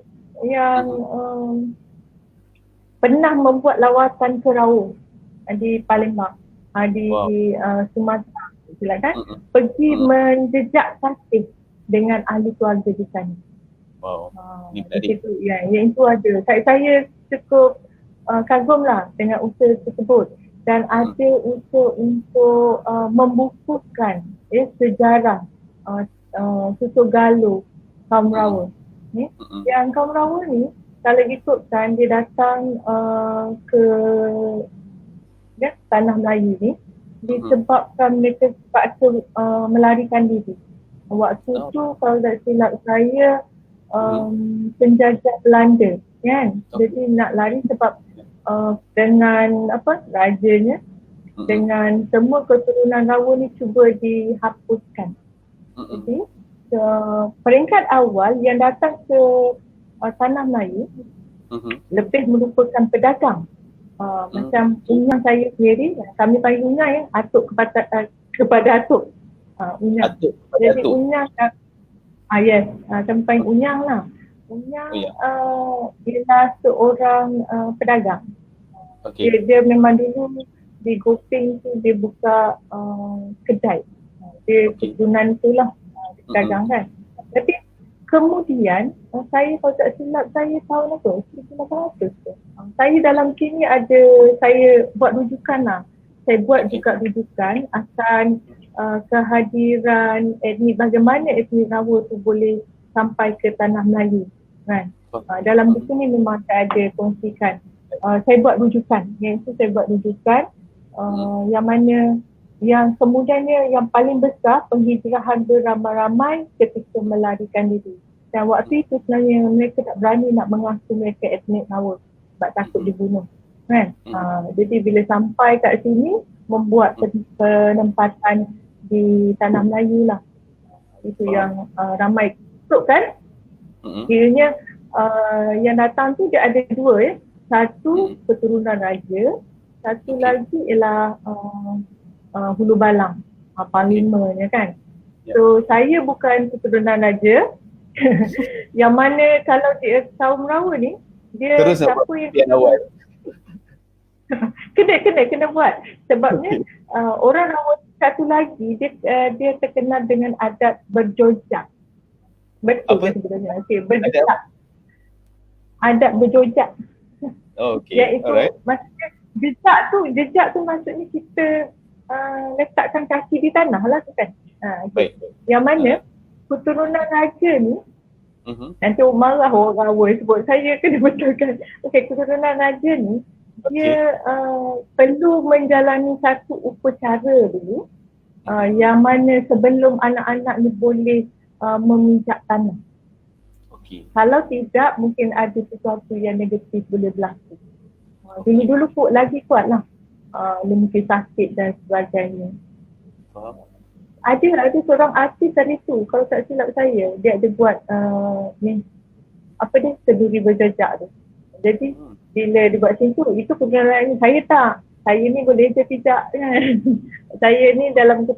yang pernah membuat lawatan ke Rawa di Palembang, di Sumatera, silakan pergi menjejak kaki dengan ahli keluarga di sana. Ini menarik. Yang itu ada. Saya cukup kagumlah dengan usaha tersebut, dan ada usaha untuk membukukan sejarah Susu Galuh kaum Rawa. Yang kaum Rawa ni kalau ikutkan dia datang ke tanah Melayu ni disebabkan mereka terpaksa melarikan diri. Waktu tu kalau tak silap saya penjajah Belanda kan. Jadi nak lari sebab dengan rajanya dengan semua keturunan Rawa ni cuba dihapuskan. Jadi peringkat awal yang datang ke tanah Melayu lebih merupakan pedagang. Macam Unyang saya sendiri, kami panggil Unyang atuk kepada atuk. Unyang. Jadi Unyang kami panggil Unyang lah. Unyang ialah seorang pedagang. Dia memang dulu di Gopeng tu dia buka kedai. Dia keturunan itulah pedagang kan. Tapi kemudian saya kalau tak silap saya tahun 1800 tu. Saya dalam kini saya buat rujukan lah. Saya buat juga rujukan akan kehadiran etnik, bagaimana etnik Rawa tu boleh sampai ke tanah Melayu kan. Dalam buku ni memang saya ada kongsikan. Saya buat rujukan, iaitu saya buat rujukan yang mana yang kemudiannya yang paling besar penghijrahan beramai-ramai ketika melarikan diri. Dan waktu itu sebenarnya mereka tak berani nak mengaku mereka etnik Laos sebab takut dibunuh. Kan? Jadi bila sampai kat sini membuat penempatan di tanah Melayu lah. Itu yang ramai ikut kan. Kiranya yang datang tu dia ada dua ya. Satu keturunan raja, satu lagi ialah hulu balang, panglima kan. So saya bukan keturunan raja. Yang mana kalau dia kaum Rawa ni, dia terus siapa yang awal. kena buat. Sebabnya orang Rawa satu lagi dia terkenal dengan adat berjojak. Betul ke sebenarnya? Okay, berjojak. Adat berjojak. Iaitu maksudnya jejak tu maksudnya kita letakkan kaki di tanah lah kan. Yang mana keturunan raja ni nanti marah orang Rawa sebut saya kena betulkan. Keturunan raja ni dia perlu menjalani satu upacara dulu yang mana sebelum anak-anak ni boleh memijak tanah. Kalau tidak mungkin ada sesuatu yang negatif boleh berlaku. Dulu lagi kuat lah. Mungkin sakit dan sebagainya. Ada seorang artis tadi tu, kalau tak silap saya, dia ada buat keduri berjejak tu. Jadi bila dia buat macam tu, itu perjalanan saya tak. Saya ni boleh je tidak kan. Saya ni dalam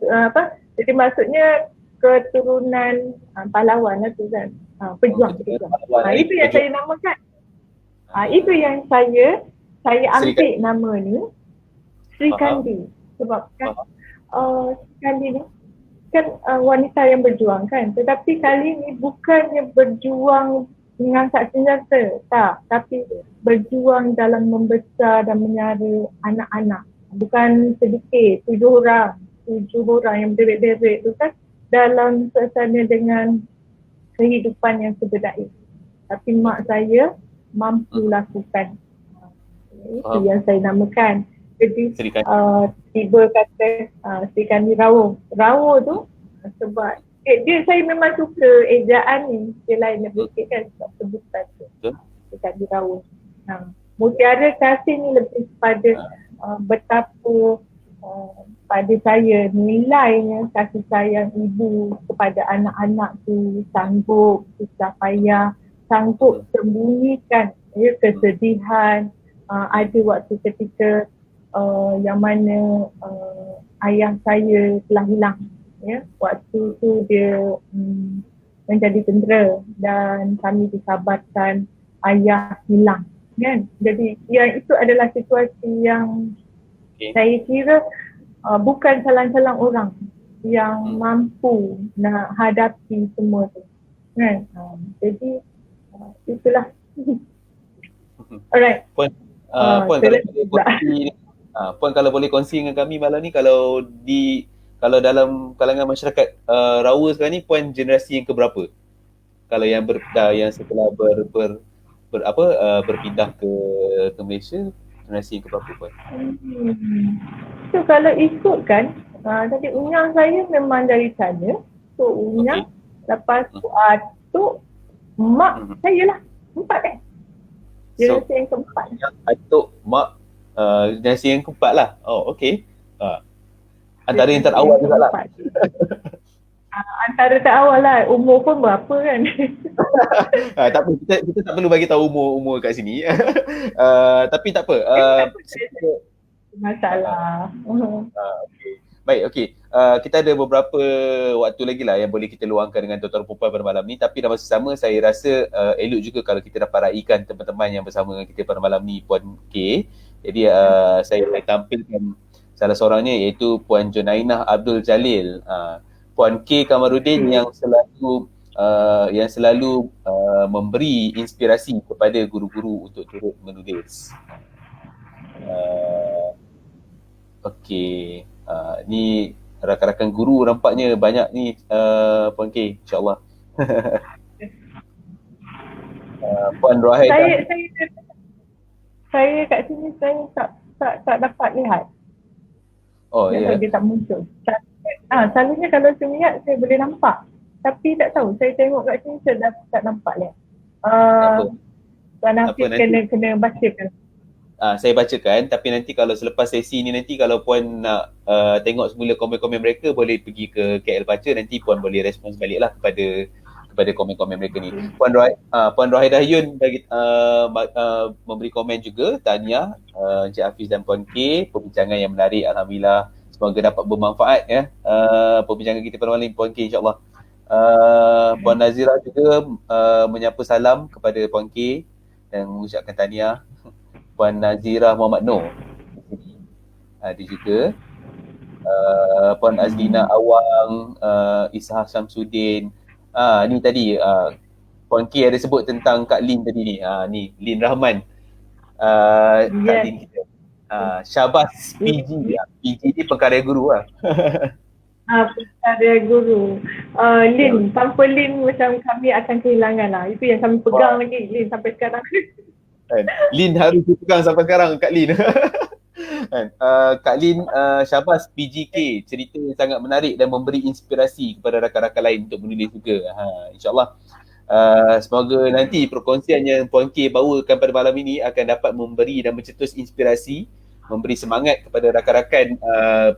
jadi maksudnya keturunan pahlawan lah tu kan. Pejuang. Itu yang saya namakan. Itu yang saya ambil nama ni Sri Kandi. Sebab kan Sri Kandi ni kan wanita yang berjuang kan. Tetapi kali ni bukannya berjuang mengangkat senjata. Tak. Tapi berjuang dalam membesar dan menyara anak-anak. Bukan sedikit. 7 orang yang berderet-deret tu kan. Dalam suasana dengan kehidupan yang sebenar. Tapi mak saya mampu lakukan. Itu yang saya namakan. Jadi tiba kata Sri Kandi Rawo. Rawo tu sebab saya memang suka ejaan ni. Dia lain sikit kan sebab sebutan tu. Sri Kandi Rawo. Mutiara kasih ni lebih kepada betapa pada saya nilainya kasih sayang ibu kepada anak-anak tu, sanggup susah payah, sanggup sembunyikan kesedihan. Ada waktu ketika yang mana ayah saya telah hilang. Waktu tu dia menjadi tentera dan kami dikabarkan ayah hilang kan. Jadi itu adalah situasi yang saya kira bukan salang-salang orang yang mampu nak hadapi semua tu kan. Jadi itulah. Alright. Puan kalau boleh kongsi dengan kami malam ni, kalau dalam kalangan masyarakat Rawa sekarang ni, Puan generasi yang keberapa? Kalau yang setelah berpindah ke Malaysia, generasi yang keberapa Puan? So kalau ikut kan, tadi unyang saya memang dari sana. So unyang, lepas tu atuk, mak saya lah, 4 kan? Generasi yang keempat. Atuk, mak, generasi yang keempat lah. Oh, okey. Antara yang terawal juga lah. Antara terawal lah. Umur pun berapa kan? Tak apa, kita tak perlu bagi tahu umur kat sini. Tapi tak apa. Masalah. Okay. Baik, okey. Kita ada beberapa waktu lagi lah yang boleh kita luangkan dengan tuan-tuan perempuan pada malam ni. Tapi dalam masa sama, saya rasa elok juga kalau kita dapat raikan teman-teman yang bersama dengan kita pada malam ni, Puan K. Jadi saya akan tampilkan salah seorangnya, iaitu Puan Junainah Abdul Jalil. Puan K Kamarudin yang selalu memberi inspirasi kepada guru-guru untuk turut menulis. Okey. Ni rakan-rakan guru nampaknya banyak ni, Puan K, insyaAllah. Puan Rohaid. Saya kat sini saya tak dapat lihat. Oh Tak ya. tahu dia tak muncul. Selalunya kalau screenshot saya boleh nampak. Tapi tak tahu, saya tengok kat sini saya dah tak nampak lah. Tak apa. Tuan Tak apa, Hafiz nanti kena bacakan. saya bacakan, tapi nanti kalau selepas sesi ni nanti kalau puan nak tengok semula komen-komen mereka, boleh pergi ke KL Baca, nanti puan boleh respons balik lah kepada komen-komen mereka ni. Puan Rohaidah Yun bagi memberi komen juga, tahniah Encik Hafiz dan Puan K, perbincangan yang menarik, alhamdulillah, semoga dapat bermanfaat ya perbincangan kita pada malam ni Puan K, insyaAllah. Puan Nazira juga menyapa salam kepada Puan K dan mengucapkan tahniah. Puan Nazira Muhammad Noor ada juga. Puan Azlina Awang, Ishak Syamsuddin. Ni tadi Puan K ada sebut tentang Kak Lin tadi ni. Ni Lin Rahman. Kak Lin kita. Syabas PG. PG ni pengkarya guru lah. Pengacara guru. Lin, tanpa Lin macam kami akan kehilangan lah. Itu yang kami pegang lagi, Lin sampai sekarang. Lin harus dipegang sampai sekarang, Kak Lin. Kak Lin, Syabas PGK, cerita yang sangat menarik dan memberi inspirasi kepada rakan-rakan lain untuk menulis juga. InsyaAllah semoga nanti perkongsian yang Puan K bawakan pada malam ini akan dapat memberi dan mencetus inspirasi, memberi semangat kepada rakan-rakan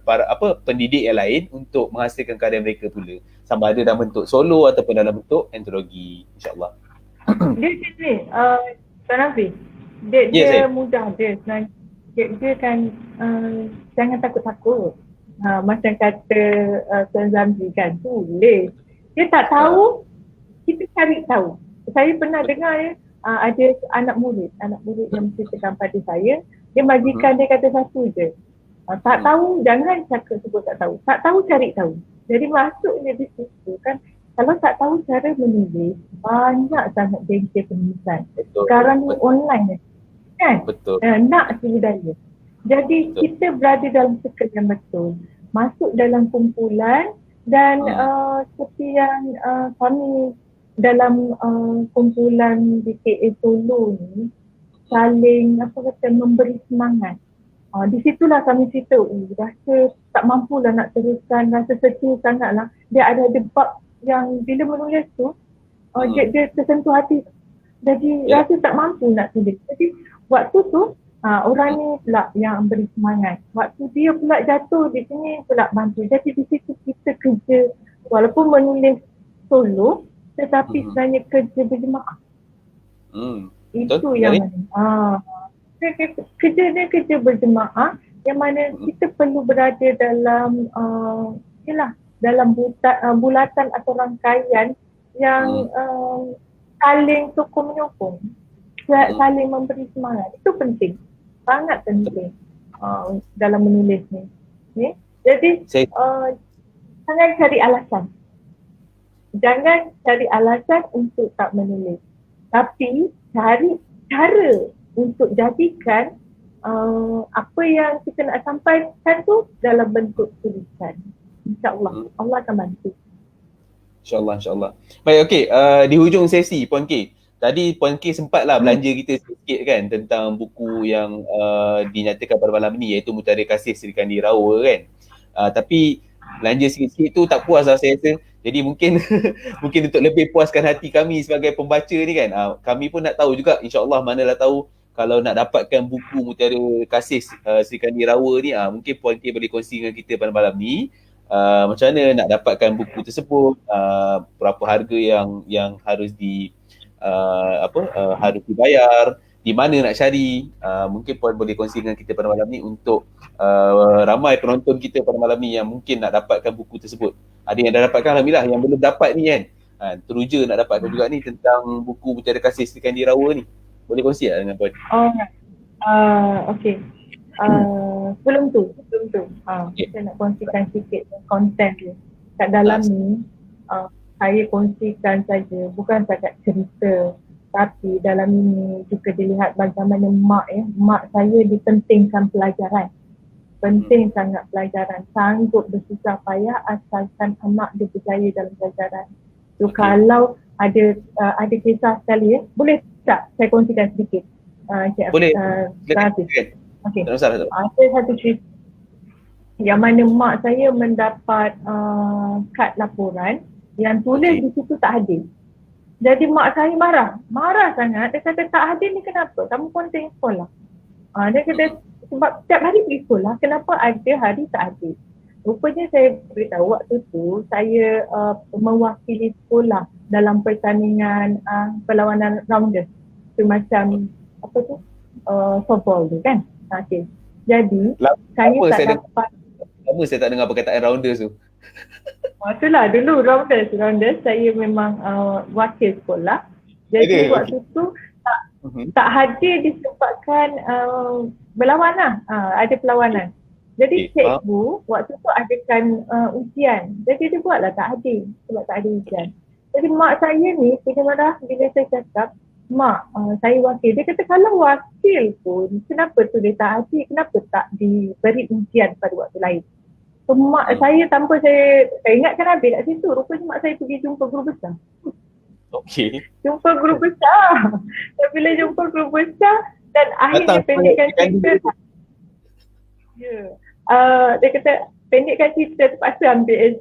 para pendidik yang lain untuk menghasilkan karya mereka pula, sama ada dalam bentuk solo ataupun dalam bentuk antologi, insyaAllah. Dia sini, Tuan Hafiz, dia mudah dia sebenarnya. Dia kan jangan takut-takut. Macam kata Tuan Zamri kan, tulis. Dia tak tahu, kita cari tahu. Saya pernah dengar ada anak murid yang menceritakan pada saya, dia bagikan dia kata satu je. Tak tahu, jangan cakap sebut tak tahu. Tak tahu, cari tahu. Jadi masuknya di situ kan, kalau tak tahu cara menulis, banyak sangat bengkel penulisan. Sekarang ni online kan? Betul. Nak budaya. Jadi kita berada dalam circle yang betul. Masuk dalam kumpulan dan seperti yang kami dalam kumpulan DKA Solo ni saling memberi semangat. Di situlah kami cerita, rasa tak mampulah nak teruskan, rasa secu sangatlah. Dia ada bab yang bila menulis tu dia tersentuh hati. Jadi rasa tak mampu nak tulis. Jadi waktu tu orang ni pula yang beri semangat. Waktu dia pula jatuh di sini pula bantu. Jadi di situ kita kerja walaupun menulis solo tetapi sebenarnya kerja berjemaah. Itu yang mana. Kerja dia kerja berjemaah yang mana kita perlu berada dalam dalam bulatan atau rangkaian yang saling sokong menyokong, saling memberi semangat. Itu penting, sangat penting dalam menulis ni. Jadi jangan cari alasan. Jangan cari alasan untuk tak menulis. Tapi cari cara untuk jadikan apa yang kita nak sampaikan tu dalam bentuk tulisan. InsyaAllah, Allah akan bantu. InsyaAllah. Baik, okey. Di hujung sesi, Puan K. Tadi Puan K sempatlah belanja kita sikit kan tentang buku yang dinyatakan pada malam ni, iaitu Mutiara Kasih Sri Kandi Rawa kan. Tapi belanja sikit-sikit tu tak puas lah saya rasa. Jadi mungkin untuk lebih puaskan hati kami sebagai pembaca ni kan. Kami pun nak tahu juga, insyaAllah manalah tahu kalau nak dapatkan buku Mutiara Kasih Sri Kandi Rawa ni, mungkin Puan K boleh kongsi dengan kita pada malam ni. Macam mana nak dapatkan buku tersebut, berapa harga yang harus harus dibayar, di mana nak cari. Mungkin Puan boleh kongsi dengan kita pada malam ni untuk ramai penonton kita pada malam ni yang mungkin nak dapatkan buku tersebut. Ada yang dah dapatkan, alhamdulillah. Yang belum dapat ni kan, teruja nak dapatkan juga ni tentang buku Mutiara Kasih Sri Kandi Rawa ni. Boleh kongsi tak dengan Puan? Okey. Sebelum tu saya nak kongsikan sikit konten dia. Kat dalam ni saya kongsikan saja, bukan setakat cerita, tapi dalam ini juga dilihat bagaimana mak saya dipentingkan pelajaran. Penting sangat pelajaran, sanggup bersusah payah asalkan anak dia berjaya dalam pelajaran. So kalau ada kisah sekali, boleh tak saya kongsikan sedikit? Boleh. Okey. Tak masalah. Ada satu cerita. yang mana mak saya mendapat kad laporan yang tulis di situ tak hadir. Jadi mak saya marah sangat. Dia kata tak hadir ni kenapa? Kamu konten sekolah. Dia kata sebab setiap hari pergi sekolah, kenapa ada hari tak hadir? Rupanya saya beritahu waktu tu saya mewakili sekolah dalam pertandingan perlawanan rounders. Itu macam apa tu? Softball tu kan. Okay. Jadi saya tak dapat. Lama saya tak dengar perkataan rounders tu. Itulah dulu rounders saya memang wakil sekolah. Jadi waktu tu tak hadir disebabkan berlawan lah. Ada perlawanan. Jadi cikgu waktu tu adakan ujian. Jadi dia buatlah tak hadir sebab tak ada ujian. Jadi mak saya ni punya marah bila saya cakap, mak saya wakil. Dia kata kalau wakil pun kenapa tu dia tak hadir, kenapa tak diberi ujian pada waktu lain. So mak saya tanpa saya ingatkan habis kat situ. Rupanya mak saya pergi jumpa guru besar. Okey. Jumpa guru besar. Dan bila jumpa guru besar dan akhirnya pendekkan cerita. Ya. Dia kata pendekkan cerita terpaksa ambil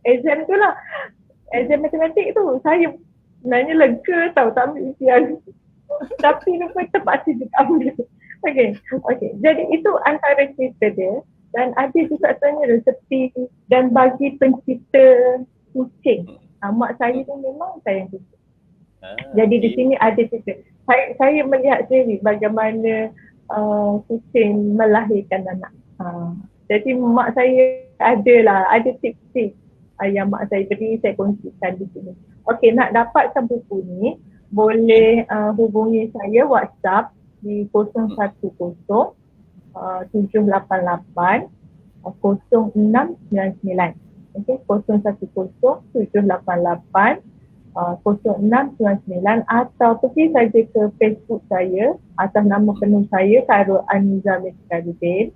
exam tu lah. Exam matematik tu. Saya sebenarnya lega tau tak ambil ujian. Tapi rupanya terpaksa juga ambil. Okay. Jadi itu antara cerita dia. Dan ada juga sebenarnya resepi dan bagi pencipta kucing. Mak saya tu memang sayang kucing. Jadi di sini ada cerita. Saya melihat sendiri bagaimana kucing melahirkan anak. Jadi mak saya ada tips-tips yang mak saya beri, saya kongsikan di sini. Okey, nak dapatkan buku ni boleh hubungi saya WhatsApp di 010 788 0699. Okey, 010 788 0699 atau pergi saja ke Facebook saya atas nama penuh saya Khairul Aniza Mekadudin.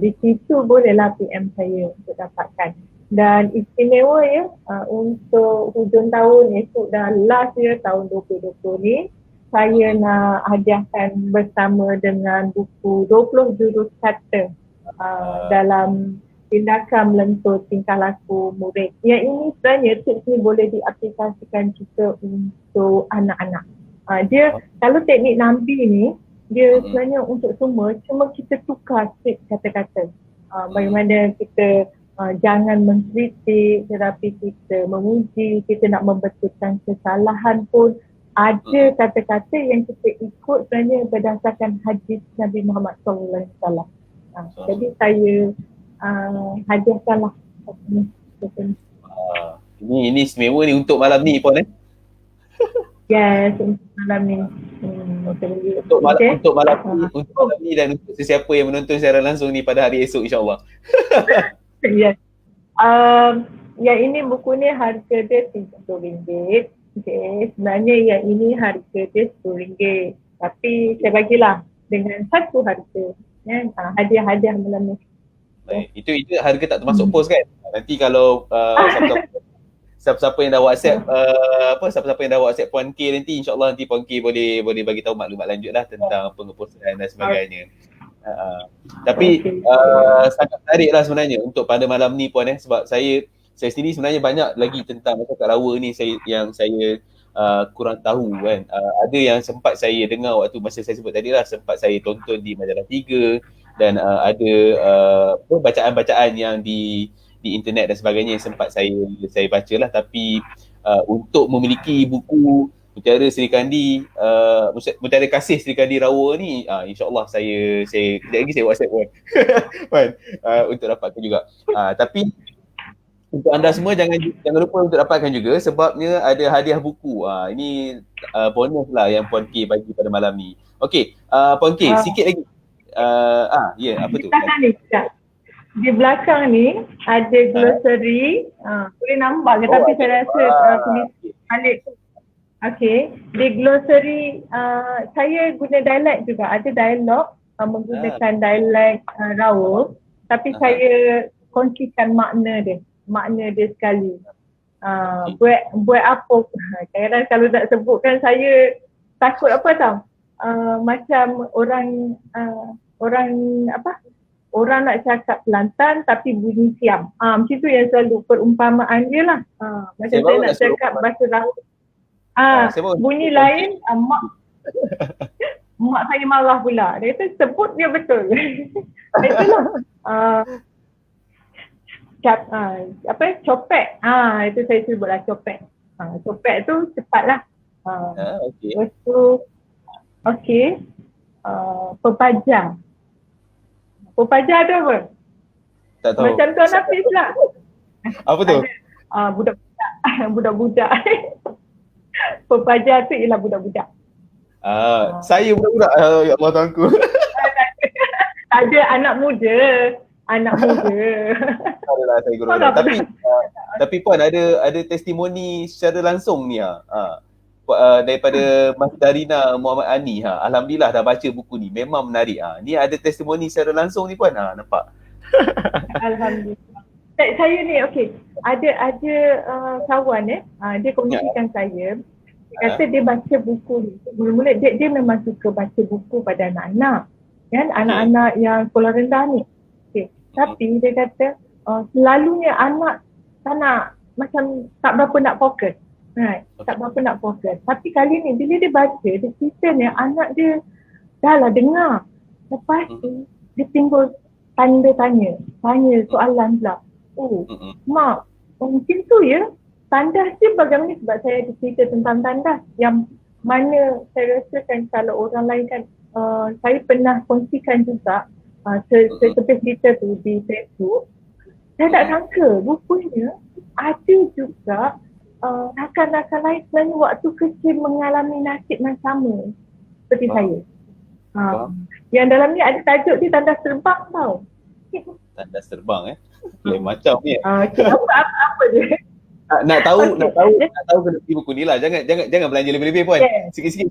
Di situ bolehlah PM saya untuk dapatkan. Dan istimewa ya untuk hujung tahun esok dah last year tahun 2020 ni, saya nak hadiahkan bersama dengan buku 20 jurus kata dalam tindakan melentur tingkah laku murid. Yang ini sebenarnya tips ni boleh diaplikasikan juga untuk anak-anak. Dia kalau teknik Nampi ni dia sebenarnya untuk semua, cuma kita tukar sikit kata-kata. Bagaimana kita jangan mengkritik tetapi kita memuji, kita nak membetulkan kesalahan pun ada kata-kata yang kita ikut sebenarnya berdasarkan hadis Nabi Muhammad SAW. Jadi saya hadiahkanlah. Ini istimewa ni untuk malam ni pun Yes, untuk malam ni. Untuk malam ni dan untuk sesiapa yang menonton secara langsung ni pada hari esok insya-Allah. Yes. Yang ini buku ni harga dia RM30. Okay, sebenarnya yang ini harga dia RM10. Tapi saya bagilah dengan satu harga. Hadiah-hadiah malam ni. Baik. Itu harga tak termasuk pos kan? Nanti kalau siapa-siapa yang dah WhatsApp siapa-siapa yang dah WhatsApp Puan K nanti insya-Allah nanti Puan K boleh bagi tahu maklumat lanjut lah tentang pengeposan dan sebagainya. Tapi sangat menarik lah sebenarnya untuk pada malam ni Puan sebab saya sendiri sebenarnya banyak lagi tentang masyarakat Rawa ni yang saya kurang tahu kan. Ada yang sempat saya dengar waktu masa saya sebut tadi lah, sempat saya tonton di Majalah 3 dan ada bacaan-bacaan yang di internet dan sebagainya yang sempat saya baca lah. Tapi untuk memiliki buku Mutiara Seri Kandi, Mutiara Kasih Seri Kandi Rawa ni, insyaAllah saya kejap lagi saya WhatsApp Puan untuk dapatkan juga. Tapi untuk anda semua jangan lupa untuk dapatkan juga sebabnya ada hadiah buku. Ini bonus lah yang Puan K bagi pada malam ni. Okey, Puan K sikit lagi. Apa tu? Di belakang ni ada glossary. Boleh nampak ke? Tapi saya rasa tulis balik. Okey, di glossary saya guna dialek juga. Ada dialog menggunakan dialek Rawa. Tapi saya kongsikan makna dia sekali. Buat apa? Kadang kalau nak sebutkan saya takut apa tau? Macam orang apa? orang nak cakap Kelantan tapi bunyi Siam. Macam tu yang selalu perumpamaan dia lah. Macam saya nak cakap bahasa laut. Bunyi lain, mak saya marah pula. Dia kata sebut dia betul. Itulah. Copek. Itu saya sebutlah copek. Copek tu cepatlah. Okay. Lepas tu, pepajar. Pepajar tu apa? Tak tahu. Macam Tuan Hafiz lah. Apa tu? Budak-budak. Pepajar tu ialah budak-budak. Saya budak-budak. Ya Allah Tuanku. Ada anak muda. Adalah saya guru. Tapi Puan ada testimoni secara langsung ni daripada Mas Darina Muhammad Ani. Alhamdulillah dah baca buku ni. Memang menarik. Ni ada testimoni secara langsung ni Puan. Nampak. Alhamdulillah. Saya ni ada kawan dia komunikasikan saya. Dia kata dia baca buku ni. Mula-mula dia memang suka baca buku pada anak-anak. Kan? Anak-anak yang sekolah rendah ni. Tapi dia kata selalunya anak macam tak berapa nak fokus. Right. Tak berapa nak fokus. Tapi kali ni bila dia baca, dia cerita ni anak dia dah lah dengar. Lepas tu dia timbul tanya soalan pula. Mak, mungkin tu ya? Tandas dia bagaimana? Sebab saya ada cerita tentang tandas yang mana saya rasakan kalau orang lain kan, saya pernah kongsikan juga seperti cerita tu di Facebook. Saya tak sangka rupanya ada juga rakan-rakan lain sebenarnya waktu kecil mengalami nasib yang sama seperti saya. Yang dalam ni ada tajuk dia tandas terbang tau. Tandas terbang lain macam ni. Apa dia? Nak tahu kena beli buku ni lah. Jangan belanja lebih-lebih Puan. Sikit-sikit.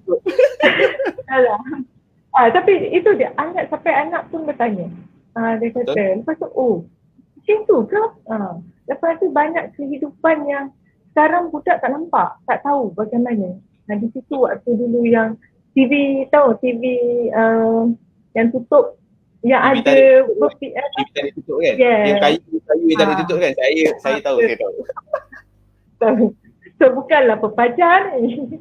Alah. Tapi itu dia, sampai anak pun bertanya. Dia kata, lepas tu, macam tu ke? Lepas tu banyak kehidupan yang sekarang budak tak nampak, tak tahu bagaimana. Di situ waktu dulu yang TV yang tutup, yang TV ada TV tak ditutup kan? Yang kayu yang tak ditutup kan? Saya tahu. So bukanlah pepajar ni.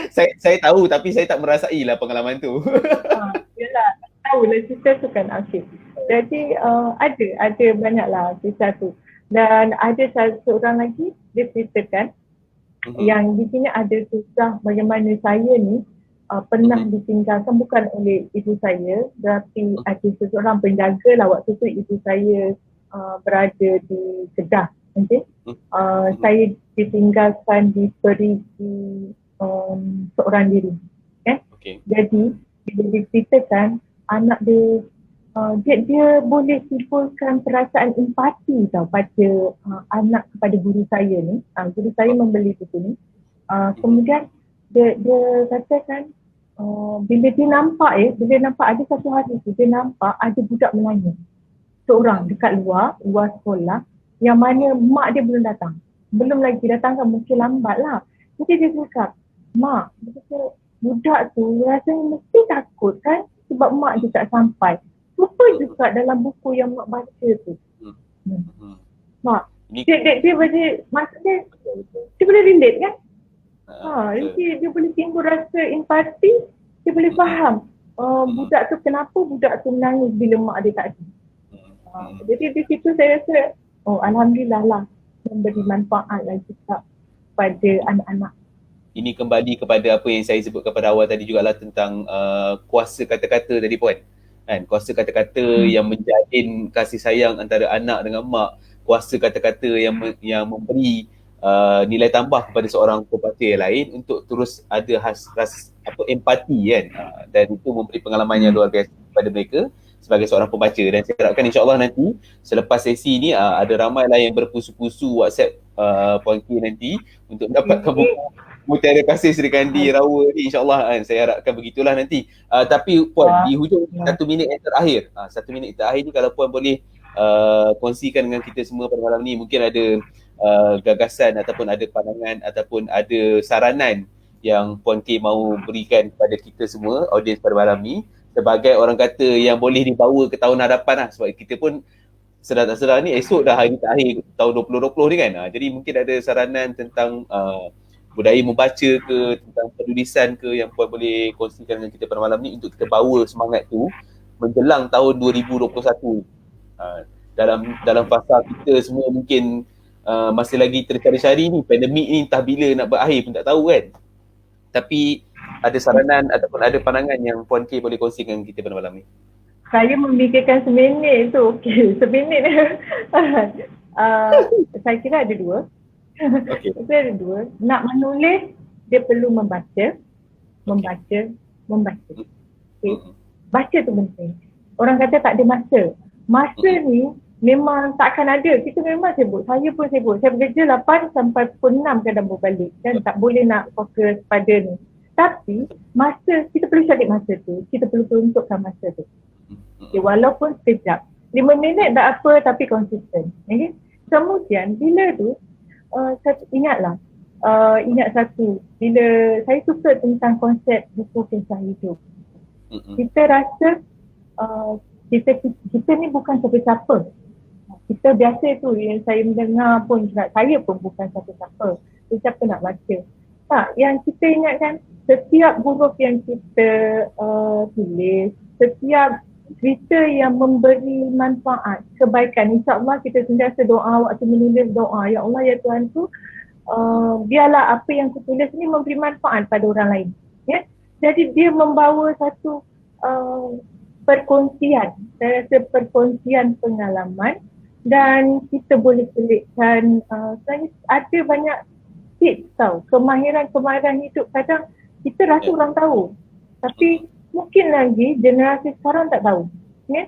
Saya tahu tapi saya tak merasai lah pengalaman tu. Yalah, tahulah cerita tu kan. Jadi ada banyaklah kisah tu. Dan ada seorang lagi dia ceritakan yang di sini ada kisah bagaimana saya ni pernah ditinggalkan bukan oleh ibu saya, tetapi ada seseorang penjaga lah waktu tu ibu saya berada di Kedah. Saya ditinggalkan di Perigi seorang diri. Jadi bila diceritakan anak dia boleh timbulkan perasaan empati tau pada anak kepada guru saya ni. Guru saya membeli buku ni. Kemudian dia katakan bila dia nampak ada satu hari tu dia nampak ada budak Melayu seorang dekat luar sekolah yang mana mak dia belum datang. Belum lagi datang kan, mungkin lambat lah. Jadi dia cakap, mak, dia kata, budak tu rasanya mesti takut kan sebab mak dia tak sampai. Lupa juga dalam buku yang mak baca tu. Mak, dia boleh, maksudnya dia boleh relate kan? Dia boleh timbul rasa empati, dia boleh faham budak tu kenapa budak tu menangis bila mak dia tak ada. Jadi di situ saya rasa alhamdulillah lah memberi manfaat lah juga pada anak-anak. Ini kembali kepada apa yang saya sebutkan pada awal tadi jugalah tentang kuasa kata-kata tadi Puan. Kan, kuasa kata-kata yang menjalin kasih sayang antara anak dengan mak, kuasa kata-kata yang memberi nilai tambah kepada seorang pebaca yang lain untuk terus ada empati kan. Dan itu memberi pengalaman yang luar biasa kepada mereka sebagai seorang pembaca. Dan saya harapkan insyaAllah nanti selepas sesi ni ada ramai lah yang berpusu-pusu WhatsApp Puan K nanti untuk mendapatkan buku Mutiara Kasih Sri Kandi Rawa ni, insyaAllah kan. Saya harapkan begitulah nanti. Tapi Puan, di hujung 1 minit yang terakhir, 1 minit terakhir ni kalau Puan boleh kongsikan dengan kita semua pada malam ni, mungkin ada gagasan ataupun ada pandangan ataupun ada saranan yang Puan K mahu berikan kepada kita semua, audiens pada malam ni, sebagai orang kata yang boleh dibawa ke tahun hadapan lah, sebab kita pun sedar tak sedar ni esok dah hari terakhir tahun 2020 ni kan. Jadi mungkin ada saranan tentang budaya membaca ke, tentang penulisan ke yang puan boleh kongsikan dengan kita pada malam ni untuk kita bawa semangat tu menjelang tahun 2021. Dalam fasa kita semua mungkin masih lagi tercari-cari ni, pandemik ni entah bila nak berakhir pun tak tahu kan. Tapi ada saranan ataupun ada pandangan yang Puan K boleh kongsikan dengan kita pada malam ni? Saya memikirkan seminit tu, okey, seminit. Saya kira ada dua. Okay. Saya ada dua. Nak menulis, dia perlu membaca. Okay. Baca tu penting. Orang kata tak ada masa. Masa ni memang tak akan ada. Kita memang sibuk. Saya pun sibuk. Saya bekerja 8 sampai pukul 6 kadang berbalik. Dan tak boleh nak fokus pada ni. Tapi masa, kita perlu cari masa tu. Kita perlu peruntukkan masa tu. Okay, walaupun sekejap. 5 minit tak apa tapi konsisten. Okay? Kemudian bila tu, ingat satu. Bila saya suka tentang konsep buku kisah hidup. Kita rasa kita ni bukan siapa-siapa. Kita biasa tu yang saya mendengar pun, saya pun bukan siapa-siapa. Siapa nak baca. Tak, yang kita ingatkan setiap huruf yang kita tulis, setiap cerita yang memberi manfaat, kebaikan. InsyaAllah kita sentiasa doa, waktu menulis doa, ya Allah ya Tuhan tu, biarlah apa yang aku tulis ni memberi manfaat pada orang lain. Ya? Jadi dia membawa satu perkongsian, saya rasa perkongsian pengalaman, dan kita boleh selitkan, ada banyak tips tau, kemahiran hidup kadang kita rasa orang tahu, tapi mungkin lagi generasi sekarang tak tahu. Ya?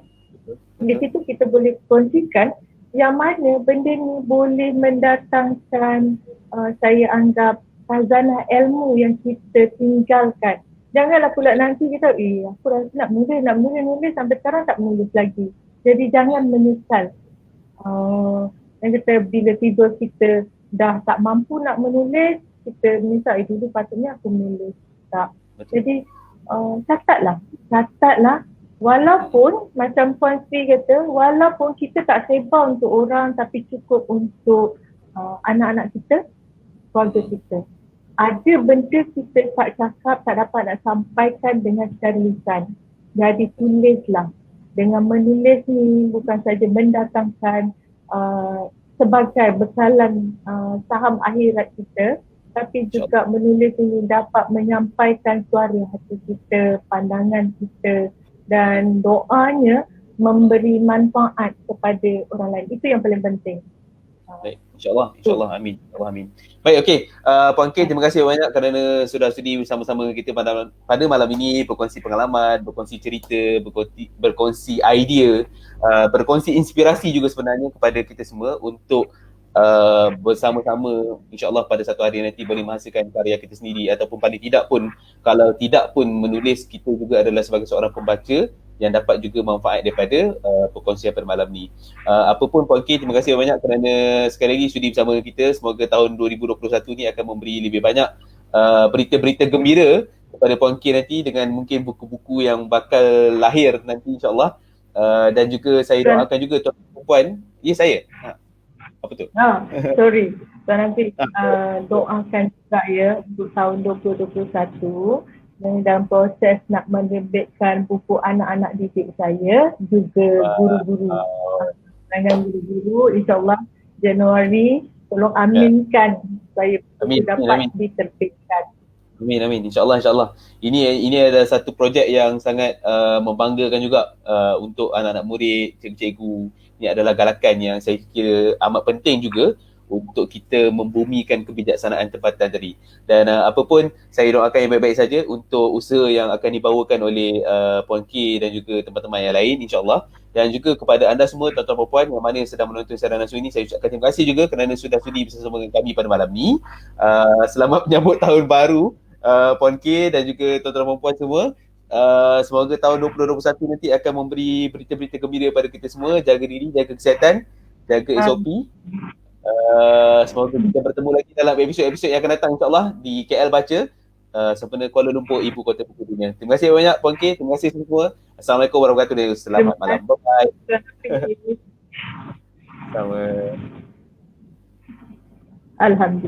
Di situ kita boleh kongsikan yang mana benda ni boleh mendatangkan saya anggap khazanah ilmu yang kita tinggalkan. Janganlah pula nanti kita aku rasa nak menulis sampai sekarang tak menulis lagi. Jadi jangan menyesal. Dan kita bila tiba kita dah tak mampu nak menulis, kita misal dulu patutnya aku menulis. Tak. Jadi catatlah walaupun macam Puan Sri kata, walaupun kita tak sebar untuk orang tapi cukup untuk anak-anak kita, keluarga kita. Ada benda kita tak cakap, tak dapat nak sampaikan dengan secara lisan. Jadi tulislah. Dengan menulis ni bukan saja mendatangkan sebagai bekalan saham akhirat kita, tapi juga menulis ini dapat menyampaikan suara hati kita, pandangan kita, dan doanya memberi manfaat kepada orang lain. Itu yang paling penting. Baik, insyaAllah, amin. Amin. Baik, okey. Puan K, terima kasih banyak kerana sudah sudi bersama-sama kita pada malam ini, berkongsi pengalaman, berkongsi cerita, berkongsi idea, berkongsi inspirasi juga sebenarnya kepada kita semua untuk bersama-sama insyaAllah pada satu hari nanti boleh menghasilkan karya kita sendiri, ataupun paling tidak pun, kalau tidak pun menulis, kita juga adalah sebagai seorang pembaca yang dapat juga manfaat daripada perkongsian pada malam ni. Apapun Puan K, terima kasih banyak kerana sekali lagi sudi bersama kita. Semoga tahun 2021 ni akan memberi lebih banyak berita-berita gembira kepada Puan K nanti, dengan mungkin buku-buku yang bakal lahir nanti insyaAllah. Dan juga saya doakan juga tuan-tuan puan, ya saya? Apa tu? Sorry. Tuan nanti doakan juga ya untuk tahun 2021. Dan dalam proses nak menerbitkan buku anak-anak didik saya, juga guru-guru. Dengan guru-guru, insyaAllah Januari, tolong aminkan supaya buku dapat diterbitkan. Amin. InsyaAllah. Ini adalah satu projek yang sangat membanggakan juga untuk anak-anak murid, cikgu-cikgu. Ini adalah galakan yang saya kira amat penting juga untuk kita membumikan kebijaksanaan tempatan tadi. Dan apa pun, saya doakan yang baik-baik saja untuk usaha yang akan dibawakan oleh Puan K dan juga teman-teman yang lain insyaAllah. Dan juga kepada anda semua tuan-tuan dan puan yang mana sedang menonton siaran langsung ini, saya ucapkan terima kasih juga kerana sudah sudi bersama dengan kami pada malam ni. Selamat menyambut tahun baru Puan K dan juga tuan-tuan dan puan semua. Semoga tahun 2021 nanti akan memberi berita-berita gembira pada kita semua. Jaga diri, jaga kesihatan, jaga SOP. Semoga kita bertemu lagi dalam episod-episod yang akan datang insyaAllah di KL Baca. sempena Kuala Lumpur, ibu kota buku dunia. Terima kasih banyak Puan K, terima kasih semua. Assalamualaikum warahmatullahi wabarakatuh. Selamat malam. Bye-bye. Sama. Alhamdulillah.